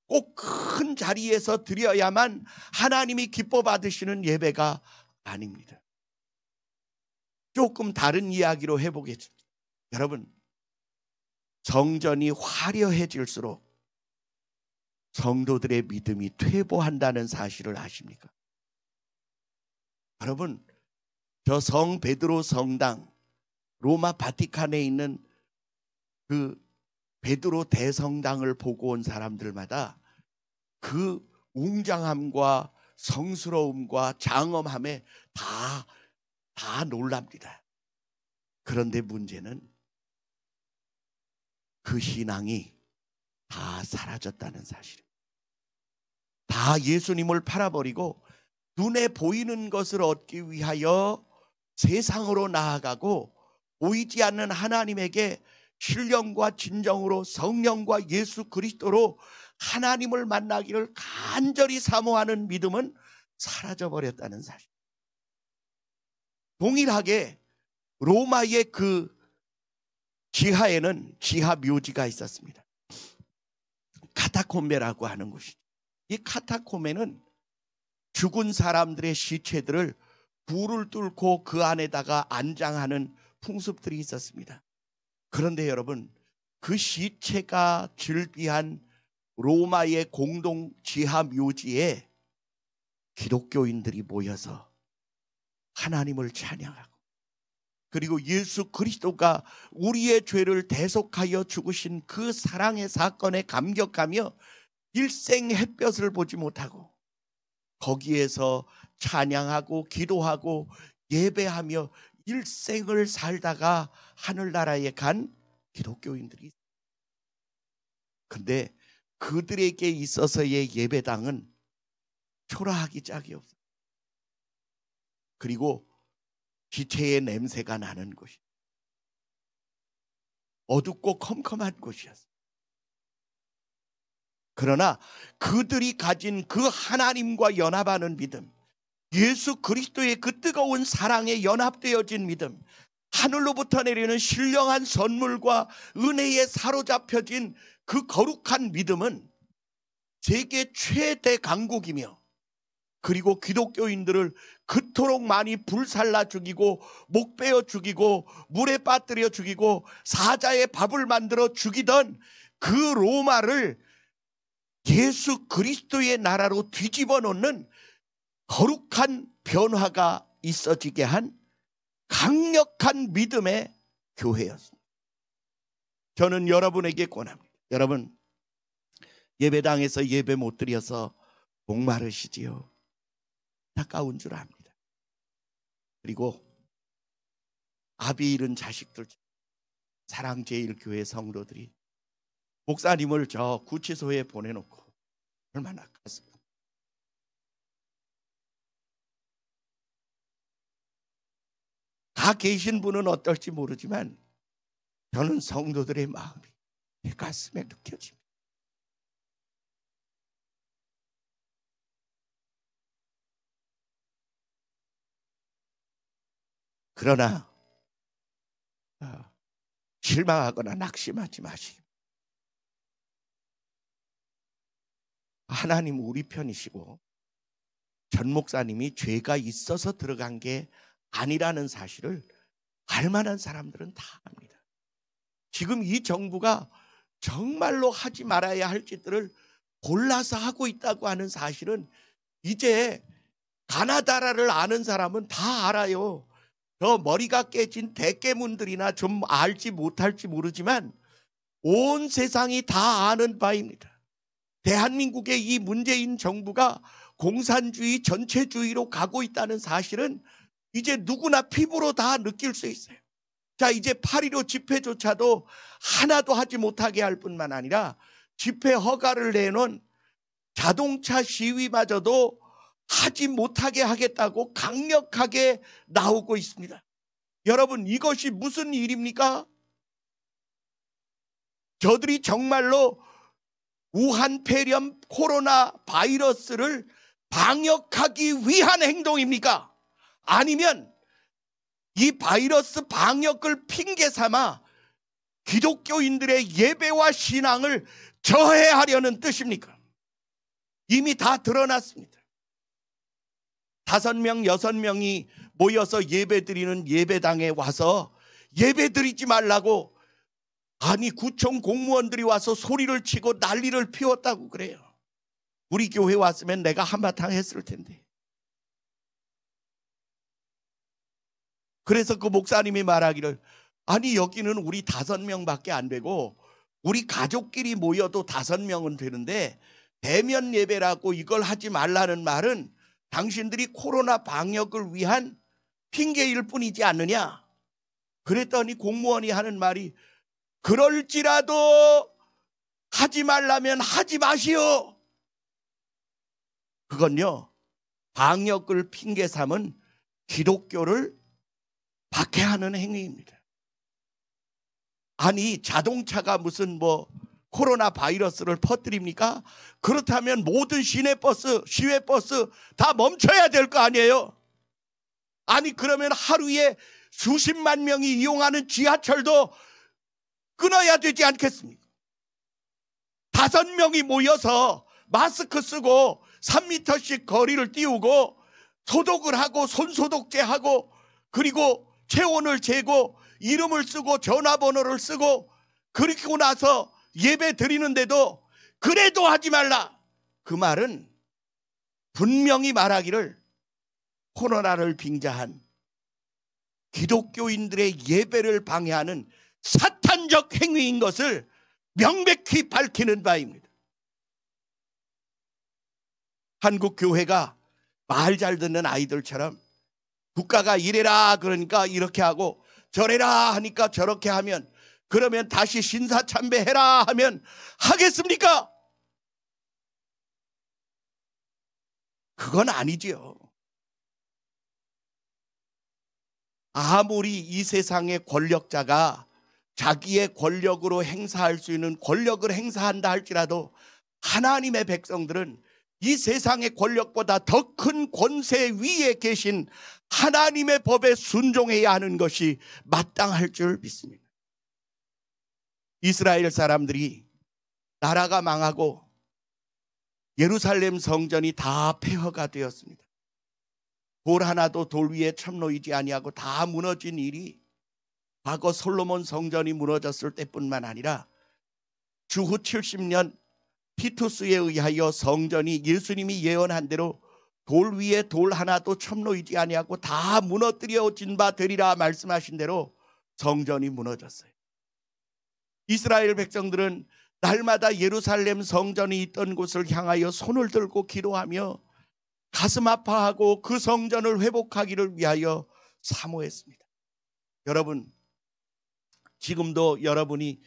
Speaker 1: 꼭 큰 자리에서 드려야만 하나님이 기뻐 받으시는 예배가 아닙니다. 조금 다른 이야기로 해보겠습니다. 여러분, 성전이 화려해질수록 성도들의 믿음이 퇴보한다는 사실을 아십니까? 여러분, 저 성 베드로 성당, 로마 바티칸에 있는 그 베드로 대성당을 보고 온 사람들마다 그 웅장함과 성스러움과 장엄함에 다 놀랍니다. 그런데 문제는 그 신앙이 다 사라졌다는 사실입니다. 다 예수님을 팔아버리고 눈에 보이는 것을 얻기 위하여 세상으로 나아가고 보이지 않는 하나님에게 신령과 진정으로 성령과 예수 그리스도로 하나님을 만나기를 간절히 사모하는 믿음은 사라져버렸다는 사실. 동일하게 로마의 그 지하에는 지하 묘지가 있었습니다. 카타콤베라고 하는 곳이죠. 이 카타콤베는 죽은 사람들의 시체들을 불을 뚫고 그 안에다가 안장하는 풍습들이 있었습니다. 그런데 여러분, 그 시체가 즐비한 로마의 공동 지하 묘지에 기독교인들이 모여서 하나님을 찬양하고, 그리고 예수 그리스도가 우리의 죄를 대속하여 죽으신 그 사랑의 사건에 감격하며 일생 햇볕을 보지 못하고 거기에서 찬양하고 기도하고 예배하며 일생을 살다가 하늘나라에 간 기독교인들이 있어요. 근데 그들에게 있어서의 예배당은 초라하기 짝이 없어요. 그리고 기체의 냄새가 나는 곳이, 어둡고 컴컴한 곳이었어요. 그러나 그들이 가진 그 하나님과 연합하는 믿음, 예수 그리스도의 그 뜨거운 사랑에 연합되어진 믿음, 하늘로부터 내리는 신령한 선물과 은혜에 사로잡혀진 그 거룩한 믿음은 세계 최대 강국이며, 그리고 기독교인들을 그토록 많이 불살라 죽이고 목베어 죽이고 물에 빠뜨려 죽이고 사자의 밥을 만들어 죽이던 그 로마를 예수 그리스도의 나라로 뒤집어 놓는 거룩한 변화가 있어지게 한 강력한 믿음의 교회였습니다. 저는 여러분에게 권합니다. 여러분, 예배당에서 예배 못 드려서 목마르시지요? 안타까운 줄 압니다. 그리고 아비 잃은 자식들, 사랑제일교회 성도들이 목사님을 저 구치소에 보내놓고 얼마나 가슴, 가 계신 분은 어떨지 모르지만 저는 성도들의 마음이 제 가슴에 느껴집니다. 그러나 실망하거나 낙심하지 마시기. 하나님 우리 편이시고 전 목사님이 죄가 있어서 들어간 게 아니라는 사실을 알만한 사람들은 다 압니다. 지금 이 정부가 정말로 하지 말아야 할 짓들을 골라서 하고 있다고 하는 사실은 이제 가나다라를 아는 사람은 다 알아요. 저 머리가 깨진 대깨문들이나 좀 알지 못할지 모르지만 온 세상이 다 아는 바입니다. 대한민국의 이 문재인 정부가 공산주의 전체주의로 가고 있다는 사실은 이제 누구나 피부로 다 느낄 수 있어요. 자, 이제 8.15 집회조차도 하나도 하지 못하게 할 뿐만 아니라 집회 허가를 내놓은 자동차 시위마저도 하지 못하게 하겠다고 강력하게 나오고 있습니다. 여러분, 이것이 무슨 일입니까? 저들이 정말로 우한 폐렴 코로나 바이러스를 방역하기 위한 행동입니까? 아니면 이 바이러스 방역을 핑계 삼아 기독교인들의 예배와 신앙을 저해하려는 뜻입니까? 이미 다 드러났습니다. 5명, 6명이 모여서 예배 드리는 예배당에 와서 예배 드리지 말라고 아니 구청 공무원들이 와서 소리를 치고 난리를 피웠다고 그래요. 우리 교회 왔으면 내가 한바탕 했을 텐데. 그래서 그 목사님이 말하기를 아니 여기는 우리 5명밖에 안 되고 우리 가족끼리 모여도 5명은 되는데 대면 예배라고 이걸 하지 말라는 말은 당신들이 코로나 방역을 위한 핑계일 뿐이지 않느냐. 그랬더니 공무원이 하는 말이 그럴지라도 하지 말라면 하지 마시오. 그건요 방역을 핑계 삼은 기독교를 박해하는 행위입니다. 아니 자동차가 무슨 코로나 바이러스를 퍼뜨립니까? 그렇다면 모든 시내버스, 시외버스 다 멈춰야 될 거 아니에요? 아니 그러면 하루에 수십만 명이 이용하는 지하철도 끊어야 되지 않겠습니까? 5명이 모여서 마스크 쓰고 3m씩 거리를 띄우고 소독을 하고 손소독제하고 그리고 체온을 재고 이름을 쓰고 전화번호를 쓰고 그리고 나서 예배 드리는데도 그래도 하지 말라. 그 말은 분명히 말하기를 코로나를 빙자한 기독교인들의 예배를 방해하는 사탄적 행위인 것을 명백히 밝히는 바입니다. 한국 교회가 말 잘 듣는 아이들처럼 국가가 이래라 그러니까 이렇게 하고 저래라 하니까 저렇게 하면 그러면 다시 신사참배해라 하면 하겠습니까? 그건 아니지요. 아무리 이 세상의 권력자가 자기의 권력으로 행사할 수 있는 권력을 행사한다 할지라도 하나님의 백성들은 이 세상의 권력보다 더 큰 권세 위에 계신 하나님의 법에 순종해야 하는 것이 마땅할 줄 믿습니다. 이스라엘 사람들이 나라가 망하고 예루살렘 성전이 다 폐허가 되었습니다. 돌 하나도 돌 위에 첨놓이지 아니하고 다 무너진 일이 과거 솔로몬 성전이 무너졌을 때뿐만 아니라 주후 70년 티투스에 의하여 성전이 예수님이 예언한 대로 돌 위에 돌 하나도 첨놓이지 아니하고 다 무너뜨려진 바 되리라 말씀하신 대로 성전이 무너졌어요. 이스라엘 백성들은 날마다 예루살렘 성전이 있던 곳을 향하여 손을 들고 기도하며 가슴 아파하고 그 성전을 회복하기를 위하여 사모했습니다. 여러분, 지금도 여러분이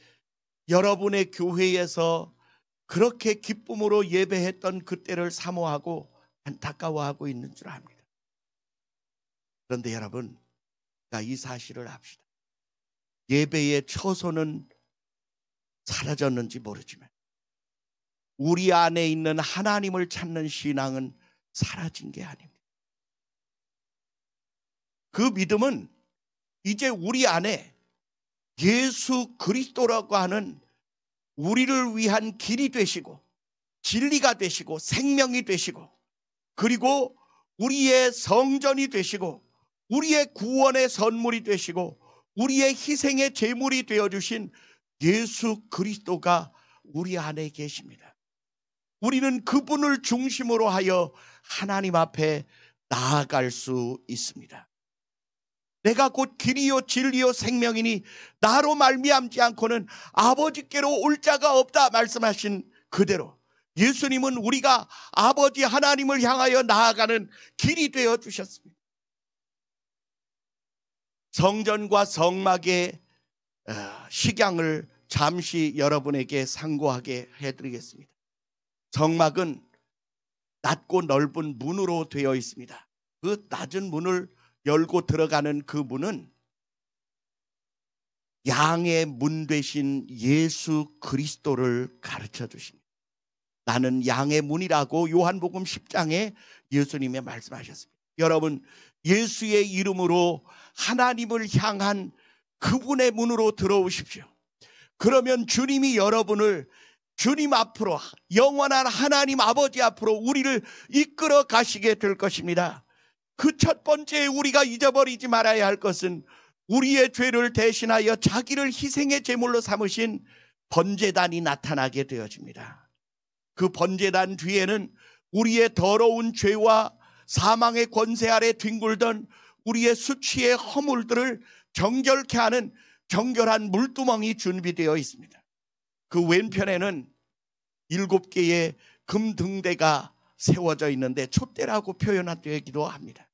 Speaker 1: 여러분의 교회에서 그렇게 기쁨으로 예배했던 그때를 사모하고 안타까워하고 있는 줄 압니다. 그런데 여러분, 이 사실을 압시다. 예배의 처소는 사라졌는지 모르지만 우리 안에 있는 하나님을 찾는 신앙은 사라진 게 아닙니다. 그 믿음은 이제 우리 안에 예수 그리스도라고 하는 우리를 위한 길이 되시고 진리가 되시고 생명이 되시고 그리고 우리의 성전이 되시고 우리의 구원의 선물이 되시고 우리의 희생의 제물이 되어주신 예수 그리스도가 우리 안에 계십니다. 우리는 그분을 중심으로 하여 하나님 앞에 나아갈 수 있습니다. 내가 곧 길이요 진리요 생명이니 나로 말미암지 않고는 아버지께로 올 자가 없다 말씀하신 그대로 예수님은 우리가 아버지 하나님을 향하여 나아가는 길이 되어 주셨습니다. 성전과 성막의 식양을 잠시 여러분에게 상고하게 해드리겠습니다. 성막은 낮고 넓은 문으로 되어 있습니다. 그 낮은 문을 열고 들어가는 그 문은 양의 문 되신 예수 그리스도를 가르쳐 주십니다. 나는 양의 문이라고 요한복음 10장에 예수님이 말씀하셨습니다. 여러분, 예수의 이름으로 하나님을 향한 그분의 문으로 들어오십시오. 그러면 주님이 여러분을 주님 앞으로 영원한 하나님 아버지 앞으로 우리를 이끌어 가시게 될 것입니다. 그 첫 번째 우리가 잊어버리지 말아야 할 것은 우리의 죄를 대신하여 자기를 희생의 제물로 삼으신 번제단이 나타나게 되어집니다. 그 번제단 뒤에는 우리의 더러운 죄와 사망의 권세 아래 뒹굴던 우리의 수치의 허물들을 정결케 하는 정결한 물두멍이 준비되어 있습니다. 그 왼편에는 7개의 금등대가 세워져 있는데 촛대라고 표현되기도 합니다.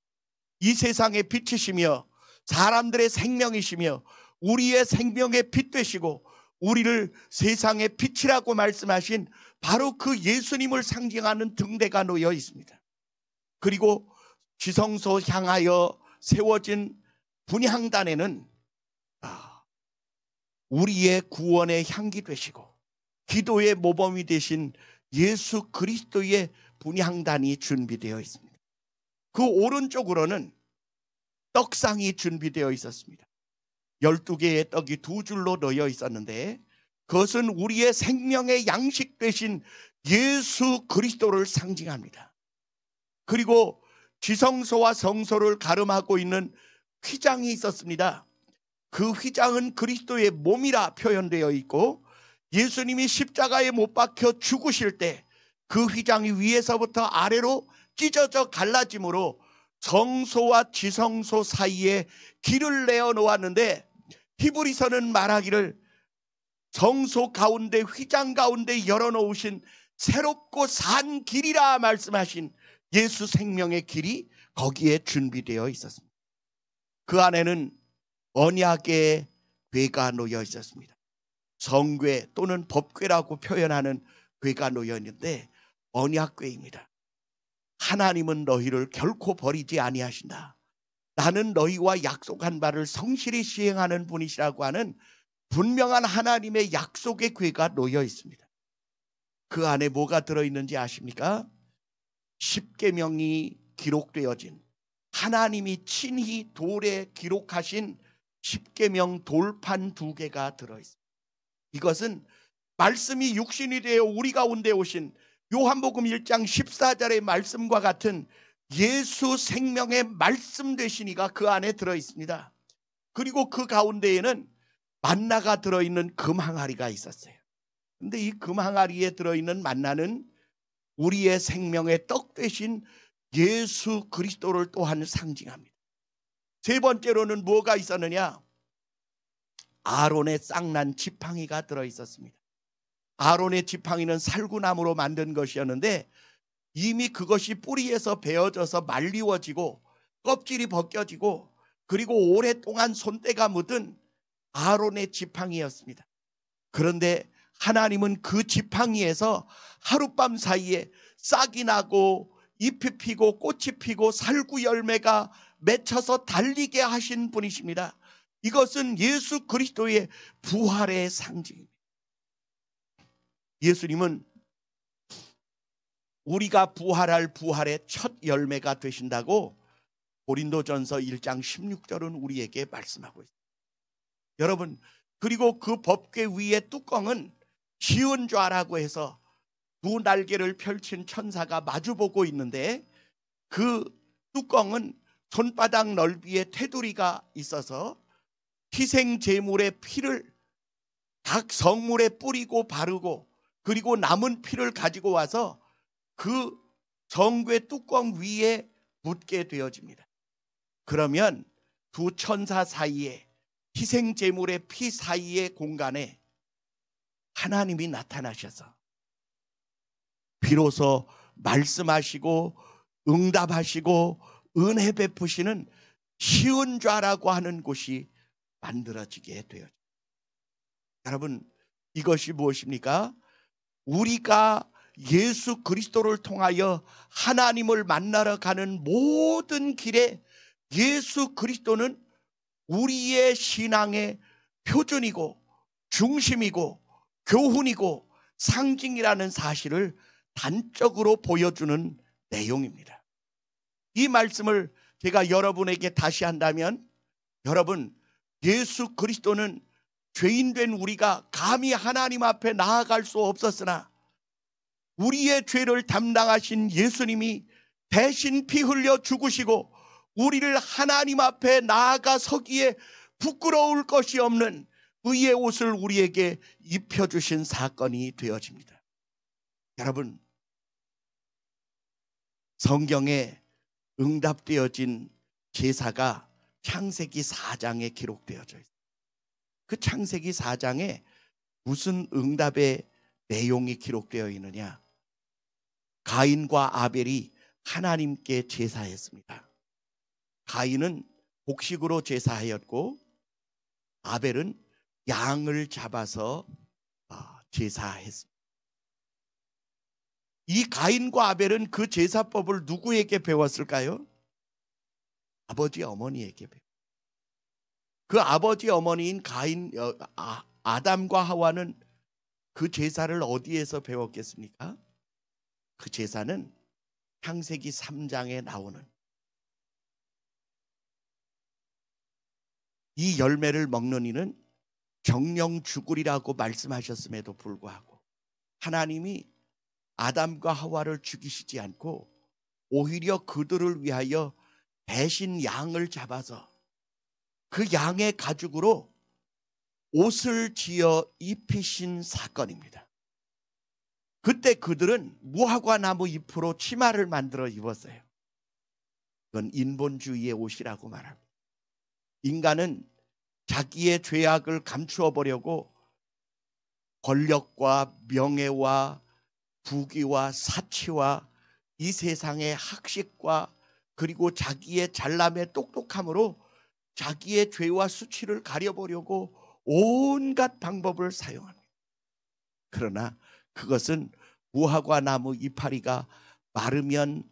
Speaker 1: 이 세상의 빛이시며 사람들의 생명이시며 우리의 생명의 빛 되시고 우리를 세상의 빛이라고 말씀하신 바로 그 예수님을 상징하는 등대가 놓여 있습니다. 그리고 지성소 향하여 세워진 분향단에는 우리의 구원의 향기 되시고 기도의 모범이 되신 예수 그리스도의 분향단이 준비되어 있습니다. 그 오른쪽으로는 떡상이 준비되어 있었습니다. 12개의 떡이 2줄로 놓여 있었는데 그것은 우리의 생명의 양식 되신 예수 그리스도를 상징합니다. 그리고 지성소와 성소를 가름하고 있는 휘장이 있었습니다. 그 휘장은 그리스도의 몸이라 표현되어 있고 예수님이 십자가에 못 박혀 죽으실 때 그 휘장이 위에서부터 아래로 찢어져 갈라짐으로 성소와 지성소 사이에 길을 내어 놓았는데 히브리서는 말하기를 성소 가운데 휘장 가운데 열어놓으신 새롭고 산 길이라 말씀하신 예수 생명의 길이 거기에 준비되어 있었습니다. 그 안에는 언약의 궤가 놓여 있었습니다. 성궤 또는 법궤라고 표현하는 궤가 놓여 있는데 언약궤입니다. 하나님은 너희를 결코 버리지 아니하신다. 나는 너희와 약속한 바를 성실히 시행하는 분이시라고 하는 분명한 하나님의 약속의 궤가 놓여 있습니다. 그 안에 뭐가 들어있는지 아십니까? 십계명이 기록되어진 하나님이 친히 돌에 기록하신 십계명 돌판 2개가 들어있습니다. 이것은 말씀이 육신이 되어 우리 가운데 오신 요한복음 1장 14절의 말씀과 같은 예수 생명의 말씀 되시니가 그 안에 들어있습니다. 그리고 그 가운데에는 만나가 들어있는 금항아리가 있었어요. 그런데 이 금항아리에 들어있는 만나는 우리의 생명의 떡 되신 예수 그리스도를 또한 상징합니다. 세 번째로는 뭐가 있었느냐? 아론의 쌍난 지팡이가 들어있었습니다. 아론의 지팡이는 살구나무로 만든 것이었는데 이미 그것이 뿌리에서 베어져서 말리워지고 껍질이 벗겨지고 그리고 오랫동안 손때가 묻은 아론의 지팡이였습니다. 그런데 하나님은 그 지팡이에서 하룻밤 사이에 싹이 나고 잎이 피고 꽃이 피고 살구 열매가 맺혀서 달리게 하신 분이십니다. 이것은 예수 그리스도의 부활의 상징입니다. 예수님은 우리가 부활할 부활의 첫 열매가 되신다고 고린도전서 1장 16절은 우리에게 말씀하고 있습니다. 여러분, 그리고 그 법궤 위의 뚜껑은 시은좌라고 해서 2 날개를 펼친 천사가 마주보고 있는데 그 뚜껑은 손바닥 넓이의 테두리가 있어서 희생 제물의 피를 각 성물에 뿌리고 바르고 그리고 남은 피를 가지고 와서 그 성궤 뚜껑 위에 묻게 되어집니다. 그러면 2 천사 사이에 희생 제물의 피 사이의 공간에 하나님이 나타나셔서 비로소 말씀하시고 응답하시고 은혜 베푸시는 시은좌라고 하는 곳이 만들어지게 되어집니다. 여러분, 이것이 무엇입니까? 우리가 예수 그리스도를 통하여 하나님을 만나러 가는 모든 길에 예수 그리스도는 우리의 신앙의 표준이고 중심이고 교훈이고 상징이라는 사실을 단적으로 보여주는 내용입니다. 이 말씀을 제가 여러분에게 다시 한다면, 여러분, 예수 그리스도는 죄인된 우리가 감히 하나님 앞에 나아갈 수 없었으나 우리의 죄를 담당하신 예수님이 대신 피 흘려 죽으시고 우리를 하나님 앞에 나아가 서기에 부끄러울 것이 없는 의의 옷을 우리에게 입혀주신 사건이 되어집니다. 여러분, 성경에 응답되어진 제사가 창세기 4장에 기록되어져 있어요. 그 창세기 4장에 무슨 응답의 내용이 기록되어 있느냐? 가인과 아벨이 하나님께 제사했습니다. 가인은 곡식으로 제사하였고 아벨은 양을 잡아서 제사했습니다. 이 가인과 아벨은 그 제사법을 누구에게 배웠을까요? 아버지 어머니에게 배웠어요. 그 아버지 어머니인 아담과 하와는 그 제사를 어디에서 배웠겠습니까? 그 제사는 창세기 3장에 나오는 이 열매를 먹는 이는 정령 죽으리라고 말씀하셨음에도 불구하고 하나님이 아담과 하와를 죽이시지 않고 오히려 그들을 위하여 대신 양을 잡아서 그 양의 가죽으로 옷을 지어 입히신 사건입니다. 그때 그들은 무화과 나무 잎으로 치마를 만들어 입었어요. 이건 인본주의의 옷이라고 말합니다. 인간은 자기의 죄악을 감추어 보려고 권력과 명예와 부귀와 사치와 이 세상의 학식과 그리고 자기의 잘남의 똑똑함으로 자기의 죄와 수치를 가려보려고 온갖 방법을 사용합니다. 그러나 그것은 무화과 나무 이파리가 마르면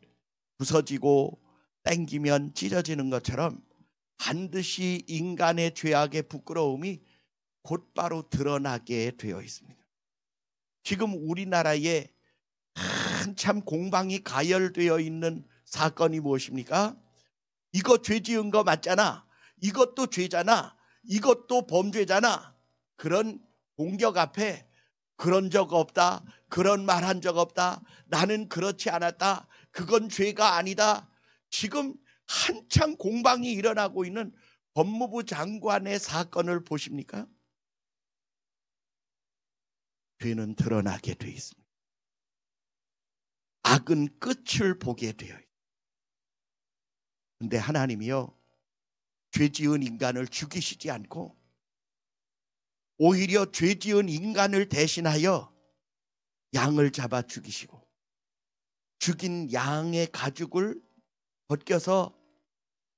Speaker 1: 부서지고 땡기면 찢어지는 것처럼 반드시 인간의 죄악의 부끄러움이 곧바로 드러나게 되어 있습니다. 지금 우리나라에 한참 공방이 가열되어 있는 사건이 무엇입니까? 이거 죄 지은 거 맞잖아. 이것도 죄잖아. 이것도 범죄잖아. 그런 공격 앞에 그런 적 없다. 그런 말 한 적 없다. 나는 그렇지 않았다. 그건 죄가 아니다. 지금 한창 공방이 일어나고 있는 법무부 장관의 사건을 보십니까? 죄는 드러나게 돼 있습니다. 악은 끝을 보게 되어 있습니다. 그런데 하나님이요, 죄 지은 인간을 죽이시지 않고 오히려 죄 지은 인간을 대신하여 양을 잡아 죽이시고 죽인 양의 가죽을 벗겨서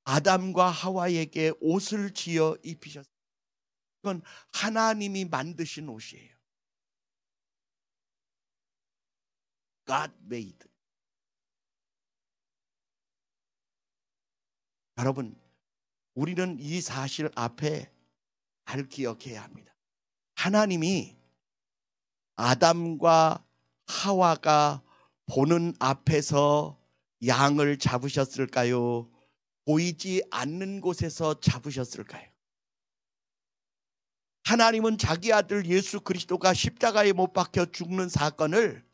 Speaker 1: 아담과 하와에게 옷을 지어 입히셨습니다. 그건 하나님이 만드신 옷이에요. God made. 여러분, 우리는 이 사실 앞에 잘 기억해야 합니다. 하나님이 아담과 하와가 보는 앞에서 양을 잡으셨을까요? 보이지 않는 곳에서 잡으셨을까요? 하나님은 자기 아들 예수 그리스도가 십자가에 못 박혀 죽는 사건을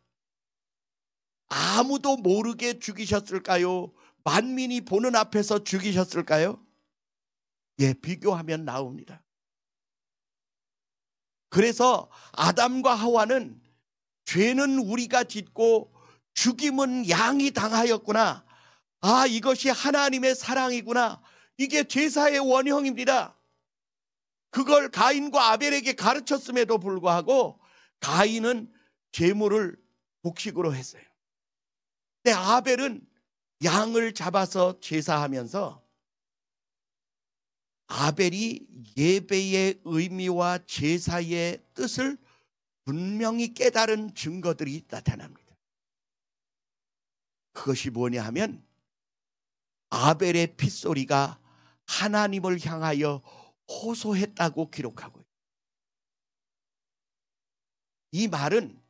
Speaker 1: 아무도 모르게 죽이셨을까요? 만민이 보는 앞에서 죽이셨을까요? 예, 비교하면 나옵니다. 그래서 아담과 하와는 죄는 우리가 짓고 죽임은 양이 당하였구나. 아, 이것이 하나님의 사랑이구나. 이게 제사의 원형입니다. 그걸 가인과 아벨에게 가르쳤음에도 불구하고 가인은 제물을 곡식으로 했어요. 근데 아벨은 양을 잡아서 제사하면서 아벨이 예배의 의미와 제사의 뜻을 분명히 깨달은 증거들이 나타납니다. 그것이 뭐냐 하면 아벨의 핏소리가 하나님을 향하여 호소했다고 기록하고 있습니다. 이 말은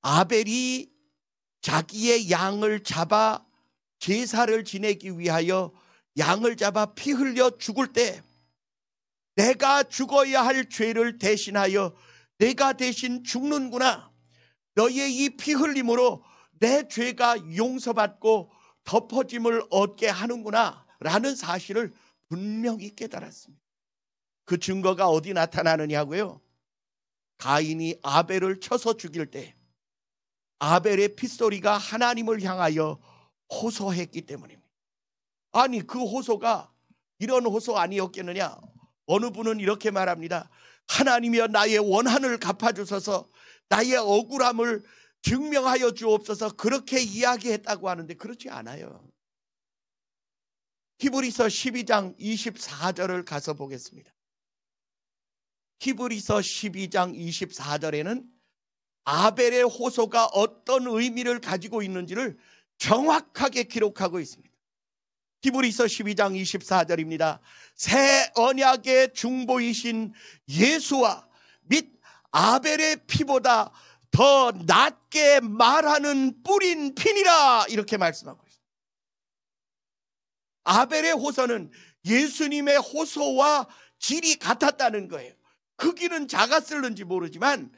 Speaker 1: 아벨이 자기의 양을 잡아 제사를 지내기 위하여 양을 잡아 피 흘려 죽을 때 내가 죽어야 할 죄를 대신하여 내가 대신 죽는구나. 너의 이 피 흘림으로 내 죄가 용서받고 덮어짐을 얻게 하는구나 라는 사실을 분명히 깨달았습니다. 그 증거가 어디 나타나느냐고요? 가인이 아벨을 쳐서 죽일 때 아벨의 핏소리가 하나님을 향하여 호소했기 때문입니다. 아니, 그 호소가 이런 호소 아니었겠느냐? 어느 분은 이렇게 말합니다. 하나님이여 나의 원한을 갚아주셔서 나의 억울함을 증명하여 주옵소서, 그렇게 이야기했다고 하는데 그렇지 않아요. 히브리서 12장 24절을 가서 보겠습니다. 히브리서 12장 24절에는 아벨의 호소가 어떤 의미를 가지고 있는지를 정확하게 기록하고 있습니다. 히브리서 12장 24절입니다. 새 언약의 중보이신 예수와 및 아벨의 피보다 더 낮게 말하는 뿌린 피니라, 이렇게 말씀하고 있습니다. 아벨의 호소는 예수님의 호소와 질이 같았다는 거예요. 크기는 작았을는지 모르지만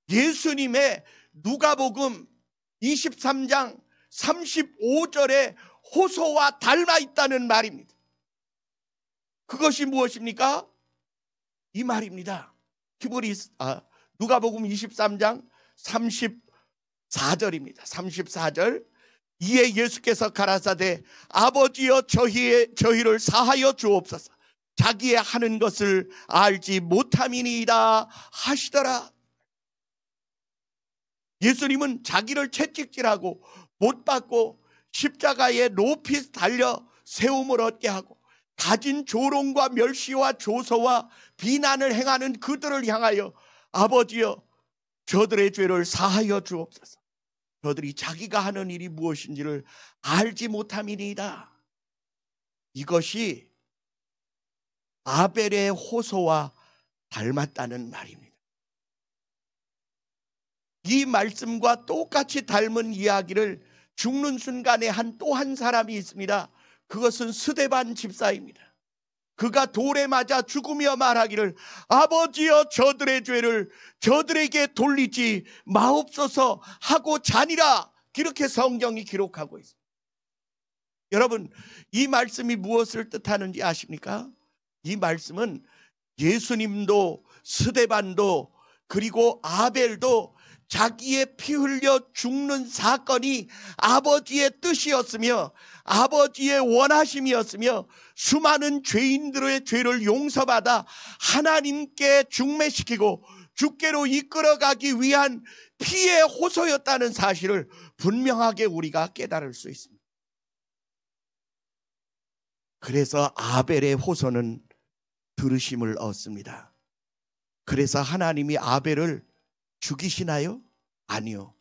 Speaker 1: 예수님의 누가복음 23장 35절의 호소와 닮아 있다는 말입니다. 그것이 무엇입니까? 이 말입니다. 누가복음 23장 34절입니다. 34절. 이에 예수께서 가라사대 아버지여 저희를 사하여 주옵소서, 자기의 하는 것을 알지 못함이니이다 하시더라. 예수님은 자기를 채찍질하고 못 박고 십자가에 높이 달려 세움을 얻게 하고 가진 조롱과 멸시와 조소와 비난을 행하는 그들을 향하여 아버지여 저들의 죄를 사하여 주옵소서, 저들이 자기가 하는 일이 무엇인지를 알지 못함이니이다. 이것이 아벨의 호소와 닮았다는 말입니다. 이 말씀과 똑같이 닮은 이야기를 죽는 순간에 한 또 한 사람이 있습니다. 그것은 스데반 집사입니다. 그가 돌에 맞아 죽으며 말하기를 아버지여 저들의 죄를 저들에게 돌리지 마옵소서 하고 자니라, 이렇게 성경이 기록하고 있습니다. 여러분, 이 말씀이 무엇을 뜻하는지 아십니까? 이 말씀은 예수님도 스데반도 그리고 아벨도 자기의 피 흘려 죽는 사건이 아버지의 뜻이었으며 아버지의 원하심이었으며 수많은 죄인들의 죄를 용서받아 하나님께 중매시키고 주께로 이끌어가기 위한 피의 호소였다는 사실을 분명하게 우리가 깨달을 수 있습니다. 그래서 아벨의 호소는 들으심을 얻습니다. 그래서 하나님이 아벨을 죽이시나요? 아니요.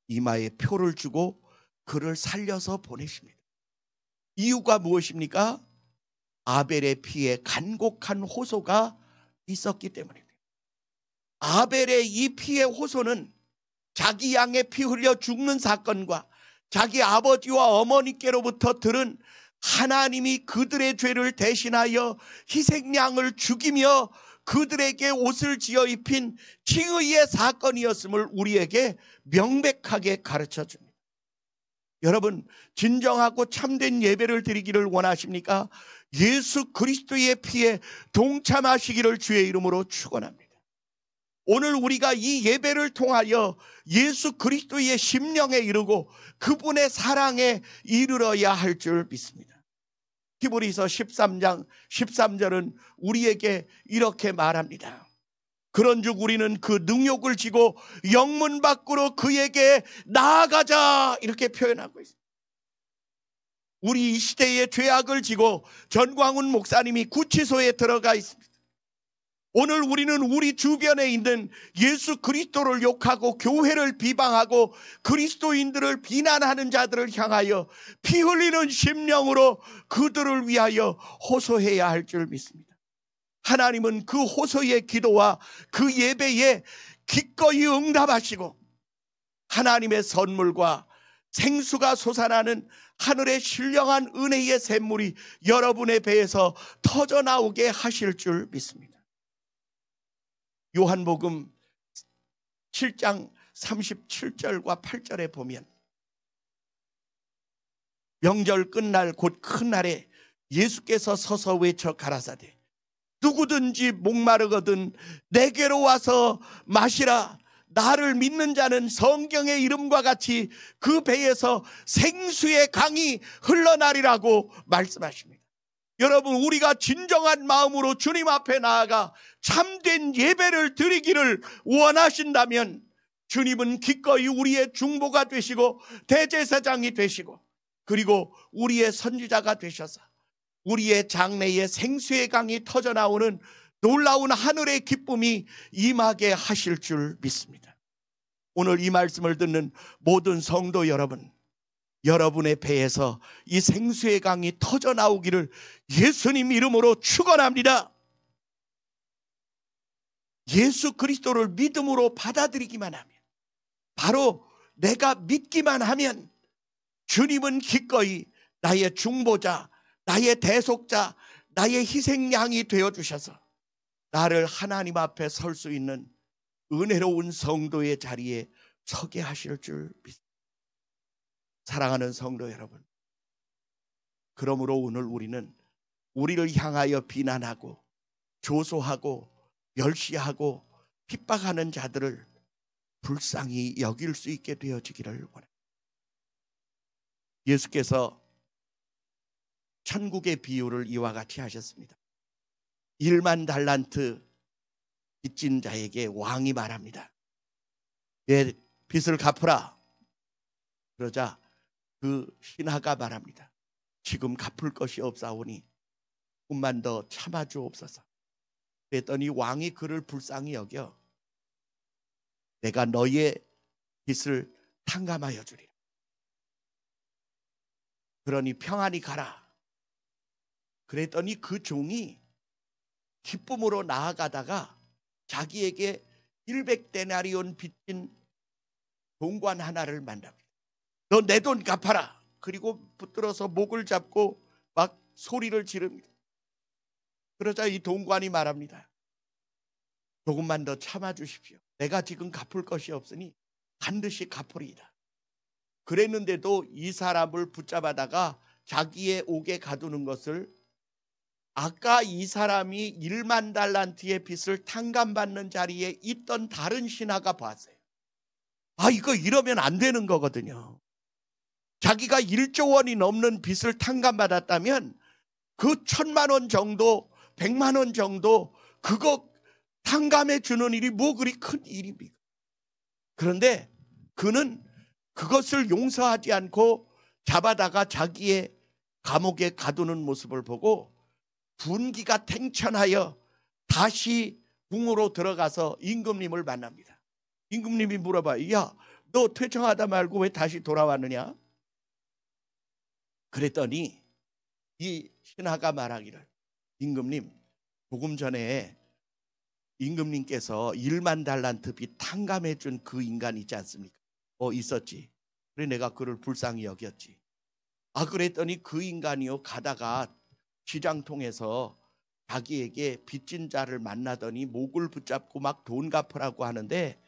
Speaker 1: 이마에 표를 주고 그를 살려서 보내십니다. 이유가 무엇입니까? 아벨의 피에 간곡한 호소가 있었기 때문입니다. 아벨의 이 피의 호소는 자기 양의 피 흘려 죽는 사건과 자기 아버지와 어머니께로부터 들은 하나님이 그들의 죄를 대신하여 희생양을 죽이며 그들에게 옷을 지어 입힌 칭의의 사건이었음을 우리에게 명백하게 가르쳐 줍니다. 여러분, 진정하고 참된 예배를 드리기를 원하십니까? 예수 그리스도의 피에 동참하시기를 주의 이름으로 축원합니다. 오늘 우리가 이 예배를 통하여 예수 그리스도의 심령에 이르고 그분의 사랑에 이르러야 할 줄 믿습니다. 히브리서 13장 13절은 우리에게 이렇게 말합니다. 그런즉 우리는 그 능욕을 지고 영문 밖으로 그에게 나아가자, 이렇게 표현하고 있습니다. 우리 이 시대의 죄악을 지고 전광훈 목사님이 구치소에 들어가 있습니다. 오늘 우리는 우리 주변에 있는 예수 그리스도를 욕하고 교회를 비방하고 그리스도인들을 비난하는 자들을 향하여 피 흘리는 심령으로 그들을 위하여 호소해야 할 줄 믿습니다. 하나님은 그 호소의 기도와 그 예배에 기꺼이 응답하시고 하나님의 선물과 생수가 솟아나는 하늘의 신령한 은혜의 샘물이 여러분의 배에서 터져나오게 하실 줄 믿습니다. 요한복음 7장 37절과 8절에 보면 명절 끝날 곧 큰 날에 예수께서 서서 외쳐 가라사대 누구든지 목마르거든 내게로 와서 마시라. 나를 믿는 자는 성경의 이름과 같이 그 배에서 생수의 강이 흘러나리라고 말씀하십니다. 여러분, 우리가 진정한 마음으로 주님 앞에 나아가 참된 예배를 드리기를 원하신다면 주님은 기꺼이 우리의 중보가 되시고 대제사장이 되시고 그리고 우리의 선지자가 되셔서 우리의 장래에 생수의 강이 터져나오는 놀라운 하늘의 기쁨이 임하게 하실 줄 믿습니다. 오늘 이 말씀을 듣는 모든 성도 여러분, 여러분의 배에서 이 생수의 강이 터져나오기를 예수님 이름으로 축원합니다. 예수 그리스도를 믿음으로 받아들이기만 하면, 바로 내가 믿기만 하면 주님은 기꺼이 나의 중보자, 나의 대속자, 나의 희생양이 되어주셔서 나를 하나님 앞에 설 수 있는 은혜로운 성도의 자리에 서게 하실 줄 믿습니다. 사랑하는 성도 여러분, 그러므로 오늘 우리는 우리를 향하여 비난하고 조소하고 멸시하고 핍박하는 자들을 불쌍히 여길 수 있게 되어지기를 원합니다. 예수께서 천국의 비유를 이와 같이 하셨습니다. 1만 달란트 빚진 자에게 왕이 말합니다. 내 빚을 갚으라. 그러자 그 신하가 말합니다. 지금 갚을 것이 없사오니 조금만 더 참아주옵소서. 그랬더니 왕이 그를 불쌍히 여겨 내가 너의 빚을 탕감하여 주리라. 그러니 평안히 가라. 그랬더니 그 종이 기쁨으로 나아가다가 자기에게 100데나리온 빚진 동관 하나를 만납니다. 너 내 돈 갚아라. 그리고 붙들어서 목을 잡고 막 소리를 지릅니다. 그러자 이 동관이 말합니다. 조금만 더 참아주십시오. 내가 지금 갚을 것이 없으니 반드시 갚으리이다. 그랬는데도 이 사람을 붙잡아다가 자기의 옥에 가두는 것을 아까 이 사람이 1만 달란트의 빚을 탕감받는 자리에 있던 다른 신하가 봤어요. 이거 이러면 안 되는 거거든요. 자기가 1조 원이 넘는 빚을 탕감받았다면 그 1,000만 원 정도, 100만 원 정도 그거 탕감해 주는 일이 뭐 그리 큰 일입니까? 그런데 그는 그것을 용서하지 않고 잡아다가 자기의 감옥에 가두는 모습을 보고 분기가 탱천하여 다시 궁으로 들어가서 임금님을 만납니다. 임금님이 물어봐요. 야, 너 퇴청하다 말고 왜 다시 돌아왔느냐? 그랬더니 이 신하가 말하기를, 임금님, 조금 전에 임금님께서 1만 달란트 빚 탕감해 준 그 인간 있지 않습니까? 있었지. 그래 내가 그를 불쌍히 여겼지. 그랬더니 그 인간이요 가다가 시장 통해서 자기에게 빚진 자를 만나더니 목을 붙잡고 막 돈 갚으라고 하는데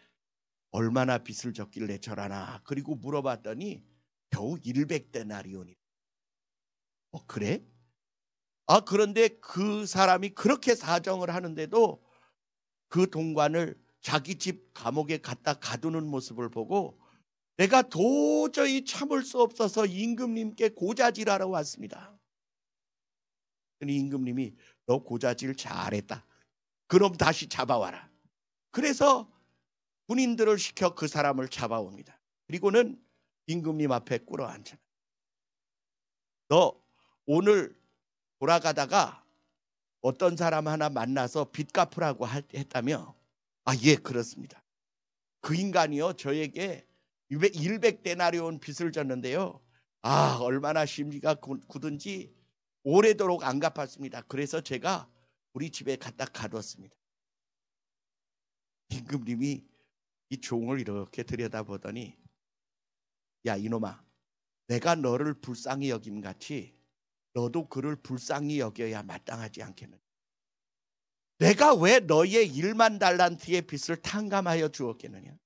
Speaker 1: 얼마나 빚을 졌길래 저라나. 그리고 물어봤더니 겨우 100데나리온이라. 그래? 그런데 그 사람이 그렇게 사정을 하는데도 그 동관을 자기 집 감옥에 갖다 가두는 모습을 보고 내가 도저히 참을 수 없어서 임금님께 고자질하러 왔습니다. 임금님이 너 고자질 잘했다. 그럼 다시 잡아와라. 그래서 군인들을 시켜 그 사람을 잡아옵니다. 그리고는 임금님 앞에 꿇어앉아. 너 오늘 돌아가다가 어떤 사람 하나 만나서 빚 갚으라고 했다며? 예, 그렇습니다. 그 인간이요 저에게 100데나리온 빚을 졌는데요. 얼마나 심리가 굳은지 오래도록 안 갚았습니다. 그래서 제가 우리 집에 갖다 가뒀습니다. 임금님이 이 종을 이렇게 들여다보더니 야 이놈아, 내가 너를 불쌍히 여김같이 너도 그를 불쌍히 여겨야 마땅하지 않겠느냐. 내가 왜 너의 1만 달란트의 빚을 탕감하여 주었겠느냐.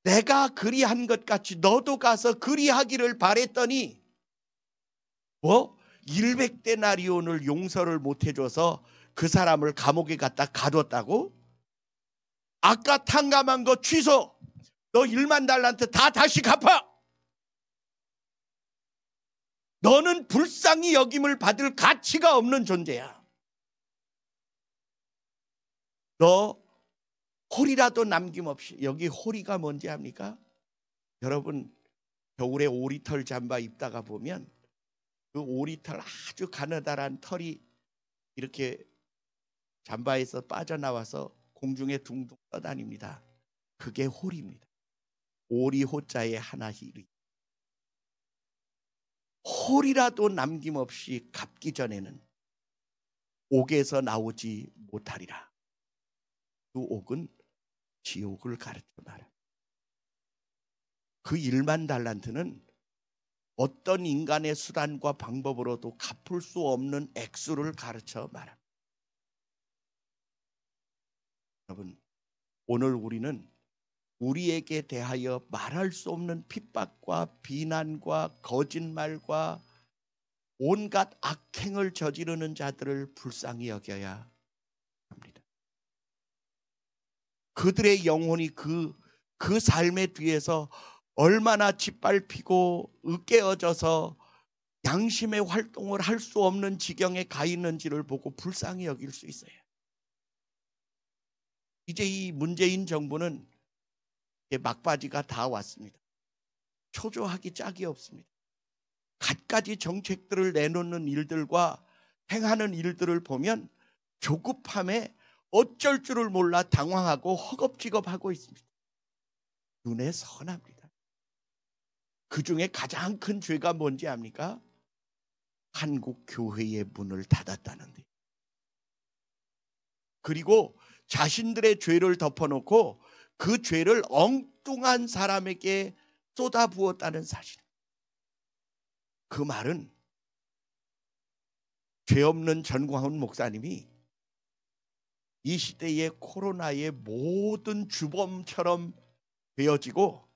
Speaker 1: 내가 그리한 것 같이 너도 가서 그리하기를 바랬더니 100데나리온을 용서를 못 해줘서 그 사람을 감옥에 갖다 가뒀다고? 아까 탕감한 거 취소. 너 1만 달란트 다 다시 갚아. 너는 불쌍히 여김을 받을 가치가 없는 존재야. 너 홀이라도 남김없이. 여기 홀이가 뭔지 압니까? 여러분 겨울에 오리털 잠바 입다가 보면 그 오리털 아주 가느다란 털이 이렇게 잠바에서 빠져나와서 공중에 둥둥 떠다닙니다. 그게 홀입니다. 오리 호자에 하나 히리. 홀이라도 남김없이 갚기 전에는 옥에서 나오지 못하리라. 그 옥은 지옥을 가르쳐 말합니다. 그 1만 달란트는 어떤 인간의 수단과 방법으로도 갚을 수 없는 액수를 가르쳐 말합니다. 여러분, 오늘 우리는 우리에게 대하여 말할 수 없는 핍박과 비난과 거짓말과 온갖 악행을 저지르는 자들을 불쌍히 여겨야 합니다. 그들의 영혼이 그 삶의 뒤에서 얼마나 짓밟히고 으깨어져서 양심의 활동을 할 수 없는 지경에 가 있는지를 보고 불쌍히 여길 수 있어요. 이제 이 문재인 정부는 막바지가 다 왔습니다. 초조하기 짝이 없습니다. 갖가지 정책들을 내놓는 일들과 행하는 일들을 보면 조급함에 어쩔 줄을 몰라 당황하고 허겁지겁하고 있습니다. 눈에 선합니다. 그 중에 가장 큰 죄가 뭔지 압니까? 한국 교회의 문을 닫았다는데. 그리고 자신들의 죄를 덮어놓고 그 죄를 엉뚱한 사람에게 쏟아부었다는 사실. 그 말은 죄 없는 전광훈 목사님이 이 시대의 코로나의 모든 주범처럼 되어지고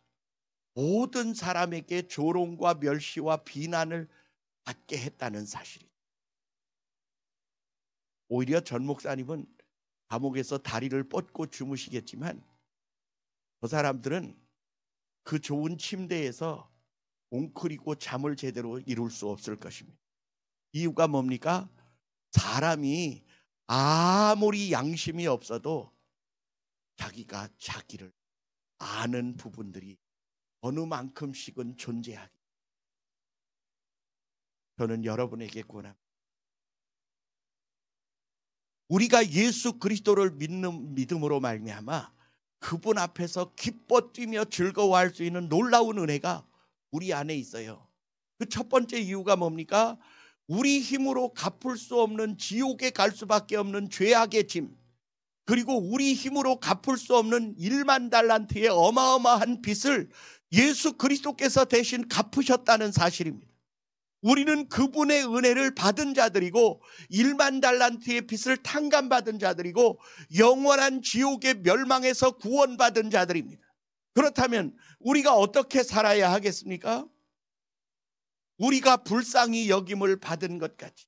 Speaker 1: 모든 사람에게 조롱과 멸시와 비난을 받게 했다는 사실이죠. 오히려 전 목사님은 감옥에서 다리를 뻗고 주무시겠지만 저 사람들은 그 좋은 침대에서 웅크리고 잠을 제대로 이룰 수 없을 것입니다. 이유가 뭡니까? 사람이 아무리 양심이 없어도 자기가 자기를 아는 부분들이 어느 만큼씩은 존재하기. 저는 여러분에게 권합니다. 우리가 예수 그리스도를 믿는 믿음으로 말미암아 그분 앞에서 기뻐 뛰며 즐거워할 수 있는 놀라운 은혜가 우리 안에 있어요. 그 첫 번째 이유가 뭡니까? 우리 힘으로 갚을 수 없는 지옥에 갈 수밖에 없는 죄악의 짐, 그리고 우리 힘으로 갚을 수 없는 1만 달란트의 어마어마한 빚을 예수 그리스도께서 대신 갚으셨다는 사실입니다. 우리는 그분의 은혜를 받은 자들이고 1만 달란트의 빚을 탕감받은 자들이고 영원한 지옥의 멸망에서 구원받은 자들입니다. 그렇다면 우리가 어떻게 살아야 하겠습니까? 우리가 불쌍히 여김을 받은 것 같이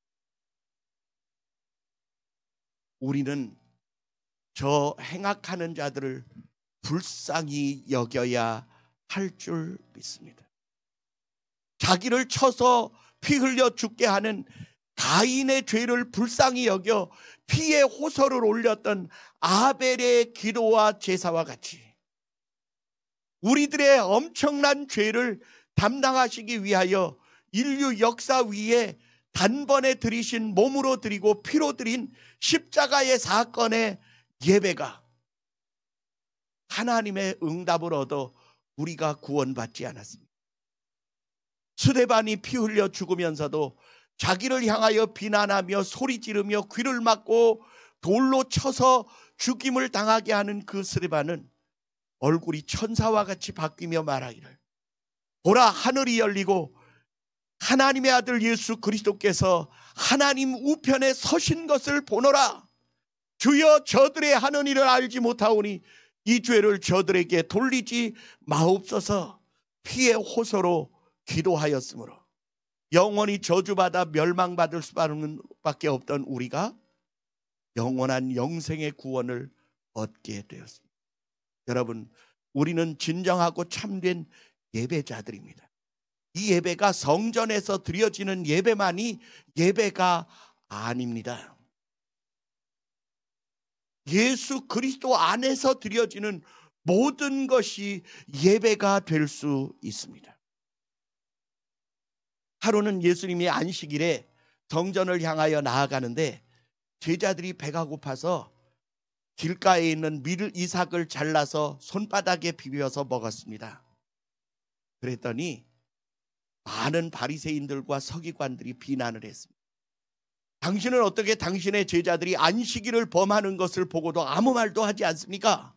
Speaker 1: 우리는 저 행악하는 자들을 불쌍히 여겨야 할 줄 믿습니다. 자기를 쳐서 피 흘려 죽게 하는 가인의 죄를 불쌍히 여겨 피의 호소를 올렸던 아벨의 기도와 제사와 같이 우리들의 엄청난 죄를 담당하시기 위하여 인류 역사 위에 단번에 들이신 몸으로 드리고 피로 드린 십자가의 사건의 예배가 하나님의 응답을 얻어 우리가 구원받지 않았습니다. 스데반이 피 흘려 죽으면서도 자기를 향하여 비난하며 소리 지르며 귀를 막고 돌로 쳐서 죽임을 당하게 하는 그 스데반은 얼굴이 천사와 같이 바뀌며 말하기를, 보라, 하늘이 열리고 하나님의 아들 예수 그리스도께서 하나님 우편에 서신 것을 보노라. 주여, 저들의 하는 일을 알지 못하오니 이 죄를 저들에게 돌리지 마옵소서. 피의 호소로 기도하였으므로 영원히 저주받아 멸망받을 수밖에 없던 우리가 영원한 영생의 구원을 얻게 되었습니다. 여러분, 우리는 진정하고 참된 예배자들입니다. 이 예배가 성전에서 드려지는 예배만이 예배가 아닙니다. 예수 그리스도 안에서 드려지는 모든 것이 예배가 될 수 있습니다. 하루는 예수님이 안식일에 성전을 향하여 나아가는데 제자들이 배가 고파서 길가에 있는 밀 이삭을 잘라서 손바닥에 비벼서 먹었습니다. 그랬더니 많은 바리새인들과 서기관들이 비난을 했습니다. 당신은 어떻게 당신의 제자들이 안식일을 범하는 것을 보고도 아무 말도 하지 않습니까?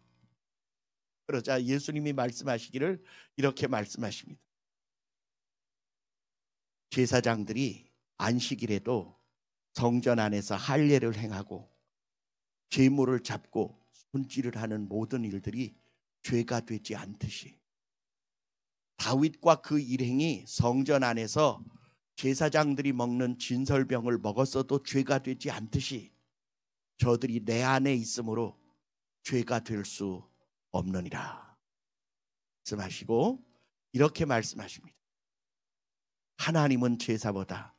Speaker 1: 그러자 예수님이 말씀하시기를 이렇게 말씀하십니다. 제사장들이 안식일에도 성전 안에서 할례를 행하고 제물을 잡고 손질을 하는 모든 일들이 죄가 되지 않듯이 다윗과 그 일행이 성전 안에서 제사장들이 먹는 진설병을 먹었어도 죄가 되지 않듯이 저들이 내 안에 있으므로 죄가 될 수 없느니라 말씀하시고 이렇게 말씀하십니다. 하나님은 제사보다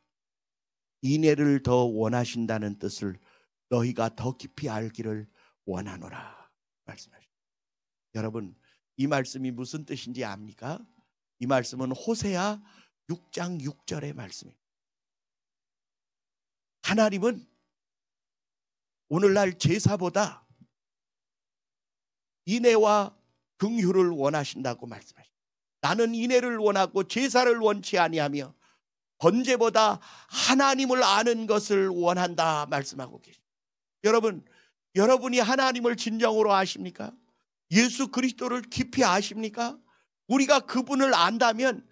Speaker 1: 인애를 더 원하신다는 뜻을 너희가 더 깊이 알기를 원하노라 말씀하십니다. 여러분, 이 말씀이 무슨 뜻인지 압니까? 이 말씀은 호세아 6장 6절의 말씀입니다. 하나님은 오늘날 제사보다 인애와 긍휼을 원하신다고 말씀하십니다. 나는 인애를 원하고 제사를 원치 아니하며 번제보다 하나님을 아는 것을 원한다 말씀하고 계십니다. 여러분, 여러분이 하나님을 진정으로 아십니까? 예수 그리스도를 깊이 아십니까? 우리가 그분을 안다면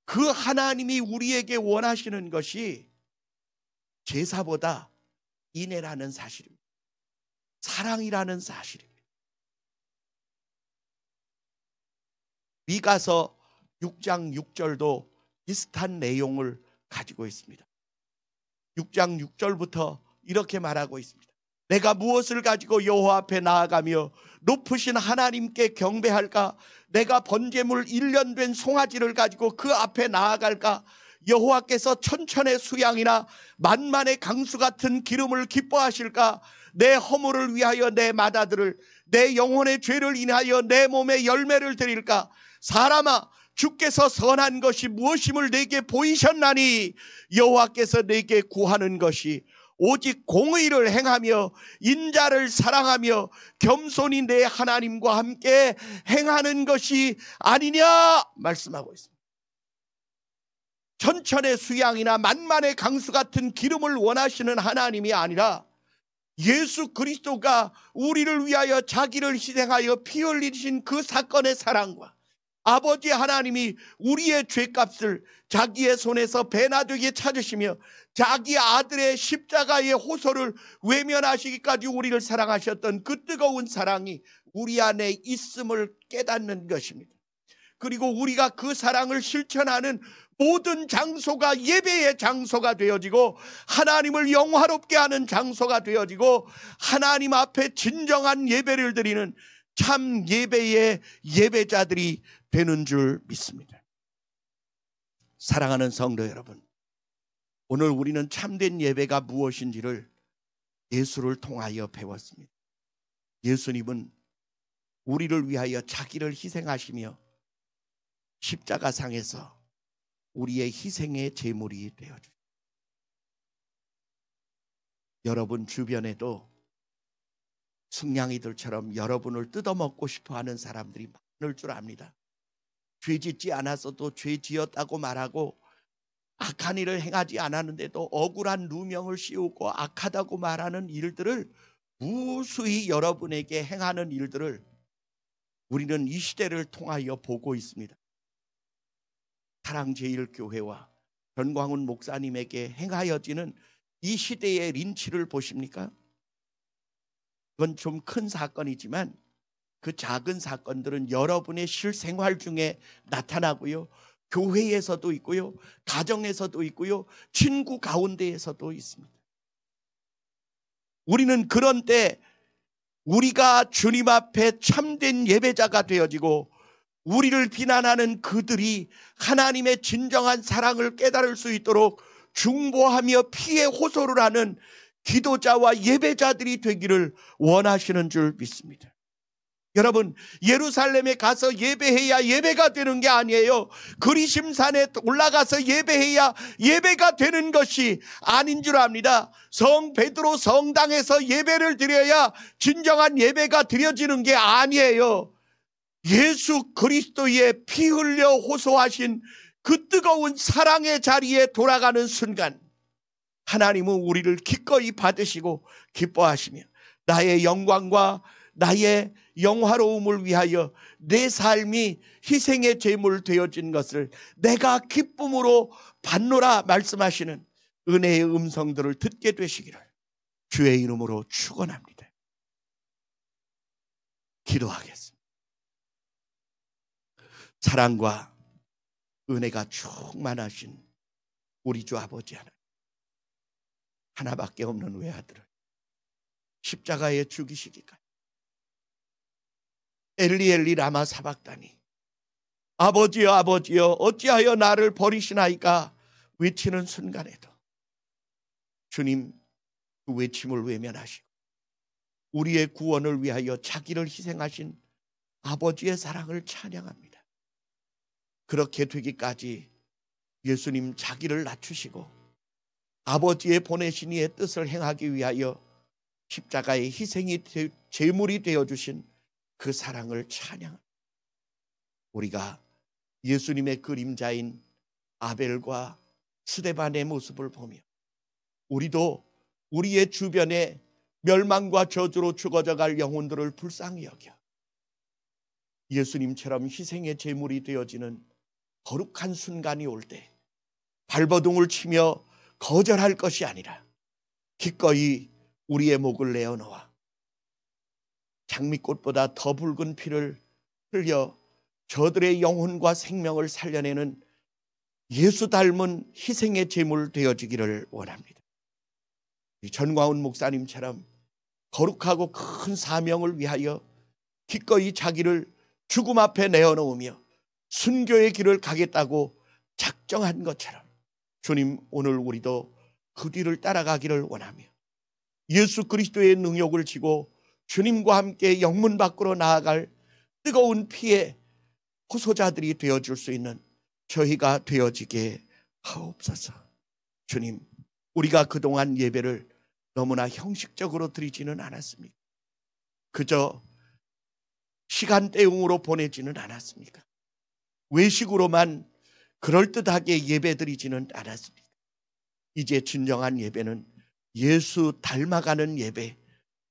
Speaker 1: 그 하나님이 우리에게 원하시는 것이 제사보다 인애라는 사실입니다. 사랑이라는 사실입니다. 미가서 6장 6절도 비슷한 내용을 가지고 있습니다. 6장 6절부터 이렇게 말하고 있습니다. 내가 무엇을 가지고 여호와 앞에 나아가며 높으신 하나님께 경배할까? 내가 번제물 1년 된 송아지를 가지고 그 앞에 나아갈까? 여호와께서 천천의 수양이나 만만의 강수 같은 기름을 기뻐하실까? 내 허물을 위하여 내 맏아들을, 내 영혼의 죄를 인하여 내 몸에 열매를 드릴까? 사람아, 주께서 선한 것이 무엇임을 내게 보이셨나니 여호와께서 내게 구하는 것이 오직 공의를 행하며 인자를 사랑하며 겸손히 내 하나님과 함께 행하는 것이 아니냐 말씀하고 있습니다. 천천의 수양이나 만만의 강수 같은 기름을 원하시는 하나님이 아니라 예수 그리스도가 우리를 위하여 자기를 희생하여 피 흘리신 그 사건의 사랑과 아버지 하나님이 우리의 죄값을 자기의 손에서 배나되게 찾으시며 자기 아들의 십자가의 호소를 외면하시기까지 우리를 사랑하셨던 그 뜨거운 사랑이 우리 안에 있음을 깨닫는 것입니다. 그리고 우리가 그 사랑을 실천하는 모든 장소가 예배의 장소가 되어지고 하나님을 영화롭게 하는 장소가 되어지고 하나님 앞에 진정한 예배를 드리는 참 예배의 예배자들이 되는 줄 믿습니다. 사랑하는 성도 여러분, 오늘 우리는 참된 예배가 무엇인지를 예수를 통하여 배웠습니다. 예수님은 우리를 위하여 자기를 희생하시며 십자가상에서 우리의 희생의 제물이 되어주십니다. 여러분 주변에도 승냥이들처럼 여러분을 뜯어먹고 싶어하는 사람들이 많을 줄 압니다. 죄 짓지 않았어도 죄 지었다고 말하고 악한 일을 행하지 않았는데도 억울한 누명을 씌우고 악하다고 말하는 일들을 무수히 여러분에게 행하는 일들을 우리는 이 시대를 통하여 보고 있습니다. 사랑제일교회와 전광훈 목사님에게 행하여지는 이 시대의 린치를 보십니까? 그건 좀 큰 사건이지만 그 작은 사건들은 여러분의 실생활 중에 나타나고요. 교회에서도 있고요, 가정에서도 있고요, 친구 가운데에서도 있습니다. 우리는 그런 때 우리가 주님 앞에 참된 예배자가 되어지고 우리를 비난하는 그들이 하나님의 진정한 사랑을 깨달을 수 있도록 중보하며 피해 호소를 하는 기도자와 예배자들이 되기를 원하시는 줄 믿습니다. 여러분, 예루살렘에 가서 예배해야 예배가 되는 게 아니에요. 그리심산에 올라가서 예배해야 예배가 되는 것이 아닌 줄 압니다. 성 베드로 성당에서 예배를 드려야 진정한 예배가 드려지는 게 아니에요. 예수 그리스도의 피 흘려 호소하신 그 뜨거운 사랑의 자리에 돌아가는 순간 하나님은 우리를 기꺼이 받으시고 기뻐하시며 나의 영광과 나의 영화로움을 위하여 내 삶이 희생의 제물 되어진 것을 내가 기쁨으로 받노라 말씀하시는 은혜의 음성들을 듣게 되시기를 주의 이름으로 축원합니다. 기도하겠습니다. 사랑과 은혜가 충만하신 우리 주 아버지 하나밖에 없는 외아들을 십자가에 죽이시기까지 엘리 엘리 라마 사박다니 아버지여 아버지여 어찌하여 나를 버리시나이까 외치는 순간에도 주님 그 외침을 외면하시고 우리의 구원을 위하여 자기를 희생하신 아버지의 사랑을 찬양합니다. 그렇게 되기까지 예수님 자기를 낮추시고 아버지의 보내신 이의 뜻을 행하기 위하여 십자가의 희생이 제물이 되어주신 그 사랑을 찬양합니다. 우리가 예수님의 그림자인 아벨과 스데반의 모습을 보며 우리도 우리의 주변에 멸망과 저주로 죽어져 갈 영혼들을 불쌍히 여겨 예수님처럼 희생의 제물이 되어지는 거룩한 순간이 올 때 발버둥을 치며 거절할 것이 아니라 기꺼이 우리의 목을 내어놓아 장미꽃보다 더 붉은 피를 흘려 저들의 영혼과 생명을 살려내는 예수 닮은 희생의 제물 되어지기를 원합니다. 전광훈 목사님처럼 거룩하고 큰 사명을 위하여 기꺼이 자기를 죽음 앞에 내어놓으며 순교의 길을 가겠다고 작정한 것처럼 주님 오늘 우리도 그 뒤를 따라가기를 원하며 예수 그리스도의 능욕을 지고 주님과 함께 영문 밖으로 나아갈 뜨거운 피의 호소자들이 되어줄 수 있는 저희가 되어지게 하옵소서. 주님, 우리가 그동안 예배를 너무나 형식적으로 드리지는 않았습니까? 그저 시간대용으로 보내지는 않았습니까? 외식으로만 그럴듯하게 예배 드리지는 않았습니까? 이제 진정한 예배는 예수 닮아가는 예배,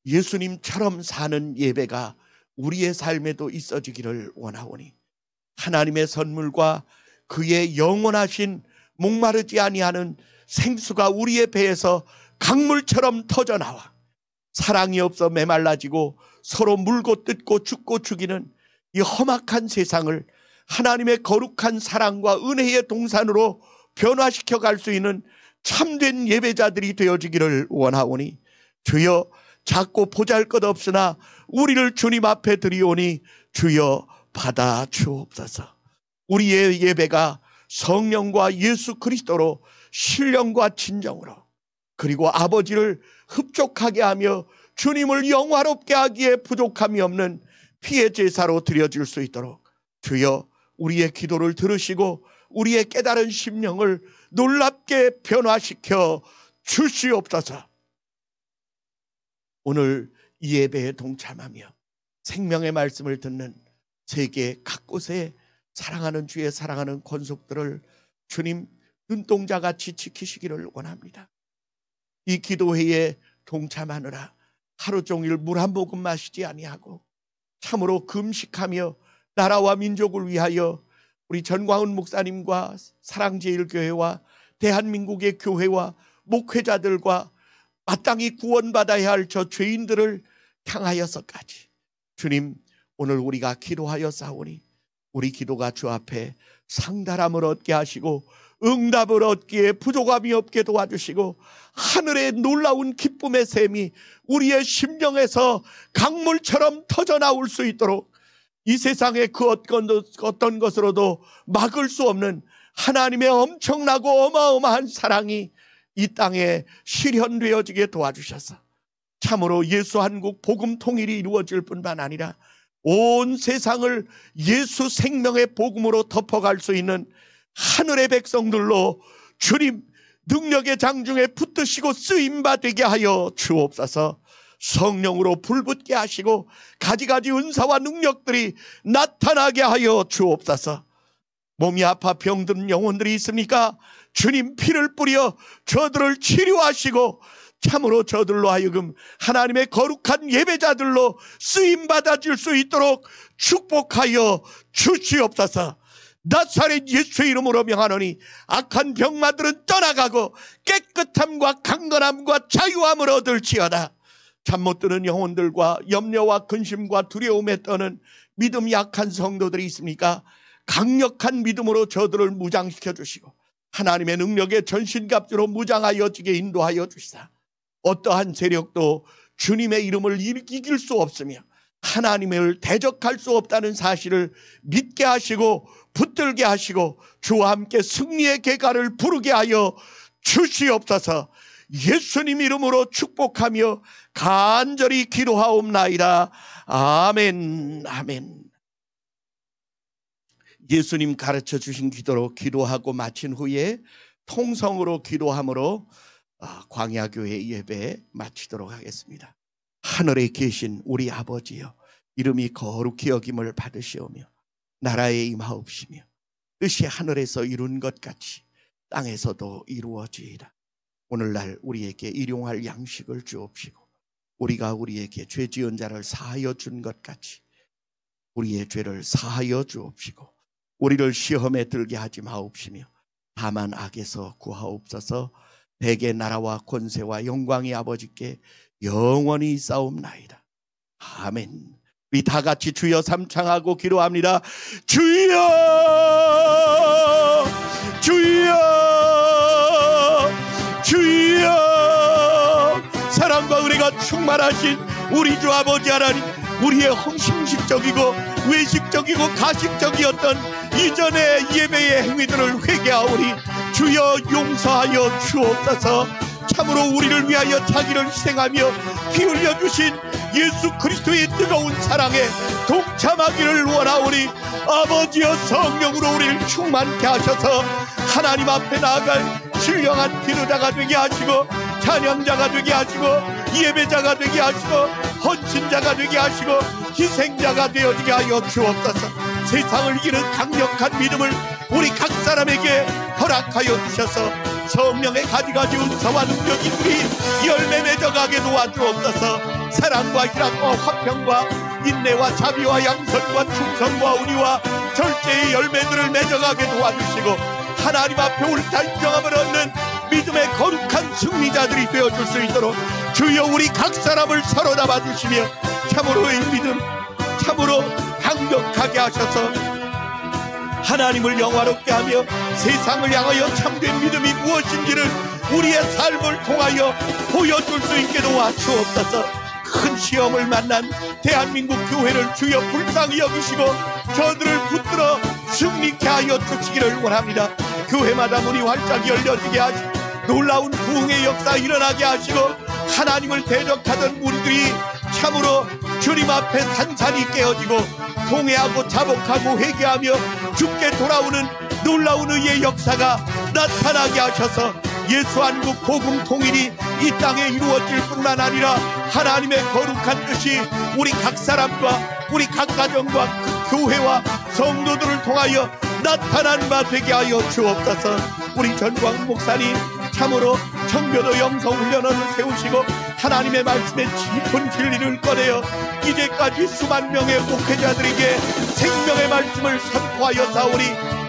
Speaker 1: 예수님처럼 사는 예배가 우리의 삶에도 있어지기를 원하오니 하나님의 선물과 그의 영원하신 목마르지 아니하는 생수가 우리의 배에서 강물처럼 터져나와 사랑이 없어 메말라지고 서로 물고 뜯고 죽고 죽이는 이 험악한 세상을 하나님의 거룩한 사랑과 은혜의 동산으로 변화시켜 갈 수 있는 참된 예배자들이 되어지기를 원하오니 주여 작고 보잘것없으나 우리를 주님 앞에 드리오니 주여 받아 주옵소서. 우리의 예배가 성령과 예수 그리스도로 신령과 진정으로 그리고 아버지를 흡족하게 하며 주님을 영화롭게 하기에 부족함이 없는 피의 제사로 드려질 수 있도록 주여 우리의 기도를 들으시고 우리의 깨달은 심령을 놀랍게 변화시켜 주시옵소서. 오늘 이 예배에 동참하며 생명의 말씀을 듣는 세계 각곳에 사랑하는 주의 사랑하는 권속들을 주님 눈동자같이 지키시기를 원합니다. 이 기도회에 동참하느라 하루 종일 물 한 모금 마시지 아니하고 참으로 금식하며 나라와 민족을 위하여 우리 전광훈 목사님과 사랑제일교회와 대한민국의 교회와 목회자들과 마땅히 구원받아야 할 저 죄인들을 향하여서까지 주님 오늘 우리가 기도하여 싸우니 우리 기도가 주 앞에 상달함을 얻게 하시고 응답을 얻기에 부족함이 없게 도와주시고 하늘의 놀라운 기쁨의 샘이 우리의 심령에서 강물처럼 터져나올 수 있도록 이 세상의 그 어떤 것으로도 막을 수 없는 하나님의 엄청나고 어마어마한 사랑이 이 땅에 실현되어지게 도와주셔서 참으로 예수 한국 복음 통일이 이루어질 뿐만 아니라 온 세상을 예수 생명의 복음으로 덮어갈 수 있는 하늘의 백성들로 주님 능력의 장중에 붙드시고 쓰임받게 하여 주옵소서. 성령으로 불붙게 하시고 가지가지 은사와 능력들이 나타나게 하여 주옵소서. 몸이 아파 병든 영혼들이 있습니까? 주님 피를 뿌려 저들을 치료하시고 참으로 저들로 하여금 하나님의 거룩한 예배자들로 쓰임받아줄 수 있도록 축복하여 주시옵소서. 나사렛 예수의 이름으로 명하노니 악한 병마들은 떠나가고 깨끗함과 강건함과 자유함을 얻을지어다. 잠 못 드는 영혼들과 염려와 근심과 두려움에 떠는 믿음이 약한 성도들이 있습니까? 강력한 믿음으로 저들을 무장시켜 주시고 하나님의 능력의 전신갑주로 무장하여지게 인도하여 주시사 어떠한 세력도 주님의 이름을 이길 수 없으며 하나님을 대적할 수 없다는 사실을 믿게 하시고 붙들게 하시고 주와 함께 승리의 계가를 부르게 하여 주시옵소서. 예수님 이름으로 축복하며 간절히 기도하옵나이다. 아멘. 아멘. 예수님 가르쳐 주신 기도로 기도하고 마친 후에 통성으로 기도함으로 광야교회 예배 마치도록 하겠습니다. 하늘에 계신 우리 아버지여, 이름이 거룩히 여김을 받으시오며 나라에 임하옵시며 뜻이 하늘에서 이룬 것 같이 땅에서도 이루어지이다. 오늘날 우리에게 일용할 양식을 주옵시고 우리가 우리에게 죄 지은 자를 사하여 준 것 같이 우리의 죄를 사하여 주옵시고 우리를 시험에 들게 하지 마옵시며 다만 악에서 구하옵소서. 대개 나라와 권세와 영광이 아버지께 영원히 있사옵나이다. 아멘. 우리 다 같이 주여 삼창하고 기도합니다. 주여 주여 주여. 사랑과 은혜가 충만하신 우리 주 아버지 하나님, 우리의 헌신식적이고 외식적이고 가식적이었던 이전의 예배의 행위들을 회개하오니 주여 용서하여 주옵소서. 참으로 우리를 위하여 자기를 희생하며 피 흘려주신 예수 그리스도의 뜨거운 사랑에 동참하기를 원하오니 아버지여 성령으로 우리를 충만케 하셔서 하나님 앞에 나아갈 신령한 기도자가 되게 하시고 찬양자가 되게 하시고 예배자가 되게 하시고 헌신자가 되게 하시고 희생자가 되어지게 하여 주옵소서. 세상을 이기는 강력한 믿음을 우리 각 사람에게 허락하여 주셔서 성령의 가지가지 은사와 능력이 우리 열매 맺어가게 도와주옵소서. 사랑과 희락과 화평과 인내와 자비와 양선과 충성과 의리와 절제의 열매들을 맺어가게 도와주시고 하나님 앞에 옳다 인정함을 얻는 믿음의 거룩한 승리자들이 되어줄 수 있도록 주여 우리 각 사람을 서로 잡아주시며 참으로 이 믿음 참으로 강력하게 하셔서 하나님을 영화롭게 하며 세상을 향하여 참된 믿음이 무엇인지를 우리의 삶을 통하여 보여줄 수 있게 도와주옵소서. 큰 시험을 만난 대한민국 교회를 주여 불쌍히 여기시고 저들을 붙들어 승리케 하여 주시기를 원합니다. 교회마다 문이 활짝 열려지게 하시고 놀라운 부흥의 역사 일어나게 하시고 하나님을 대적하던 무리들이 참으로 주님 앞에 산산이 깨어지고 통회하고 자복하고 회개하며 주께 돌아오는 놀라운 의의 역사가 나타나게 하셔서 예수 한국 복음 통일이 이 땅에 이루어질 뿐만 아니라 하나님의 거룩한 뜻이 우리 각 사람과 우리 각 가정과 그 교회와 성도들을 통하여 나타난 바 되게 하여 주옵소서. 우리 전광 목사님 참으로 청교도 영성훈련원을 세우시고 하나님의 말씀에 깊은 진리를 꺼내어 이제까지 수만 명의 목회자들에게 생명의 말씀을 선포하여 사오니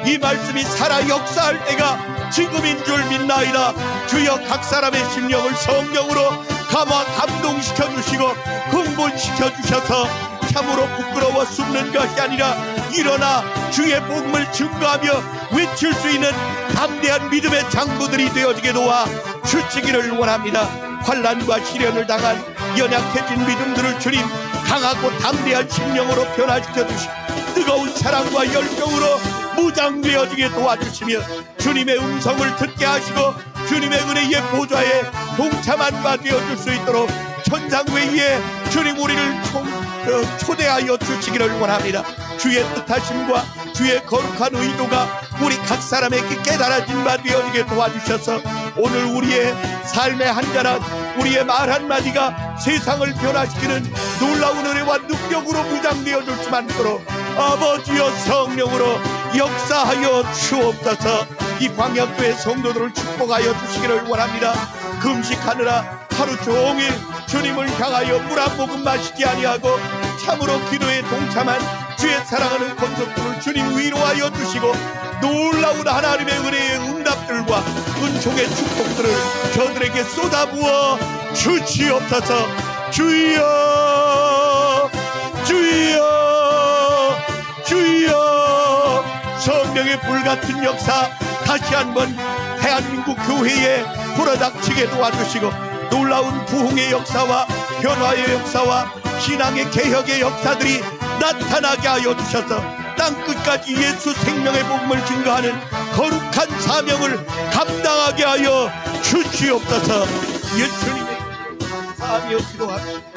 Speaker 1: 이 말씀이 살아 역사할 때가 지금인 줄 믿나이다. 주여 각 사람의 심령을 성령으로 감화 감동시켜 주시고 흥분시켜 주셔서 참으로 부끄러워 숨는 것이 아니라 일어나 주의 복음을 증거하며 외칠 수 있는 담대한 믿음의 장부들이 되어지게 도와 주시기를 원합니다. 환난과 시련을 당한 연약해진 믿음들을 주님 강하고 담대한 심령으로 변화시켜 주시고 뜨거운 사랑과 열정으로 무장되어지게 도와주시며 주님의 음성을 듣게 하시고 주님의 은혜의 보좌에 동참한 바 되어줄 수 있도록 천상회의에 주님 우리를 초대하여 주시기를 원합니다. 주의 뜻하심과 주의 거룩한 의도가 우리 각 사람에게 깨달아진 바 되어지게 도와주셔서 오늘 우리의 삶의 한자락 우리의 말 한마디가 세상을 변화시키는 놀라운 은혜와 능력으로 무장되어줄 수만 있도록 아버지여 성령으로 역사하여 주옵소서. 이 광역교회 성도들을 축복하여 주시기를 원합니다. 금식하느라 하루 종일 주님을 향하여 물 한 모금 마시지 아니하고 참으로 기도에 동참한 주의 사랑하는 권속들을 주님 위로하여 주시고 놀라운 하나님의 은혜의 응답들과 은총의 축복들을 저들에게 쏟아부어 주시옵소서. 주여 주여 주여 성령의 불같은 역사 다시 한번 대한민국 교회에 불어닥치게 도와주시고 놀라운 부흥의 역사와 변화의 역사와 신앙의 개혁의 역사들이 나타나게 하여 주셔서 땅끝까지 예수 생명의 복음을 증거하는 거룩한 사명을 감당하게 하여 주시옵소서. 예수님의 감사하며 기도합니다.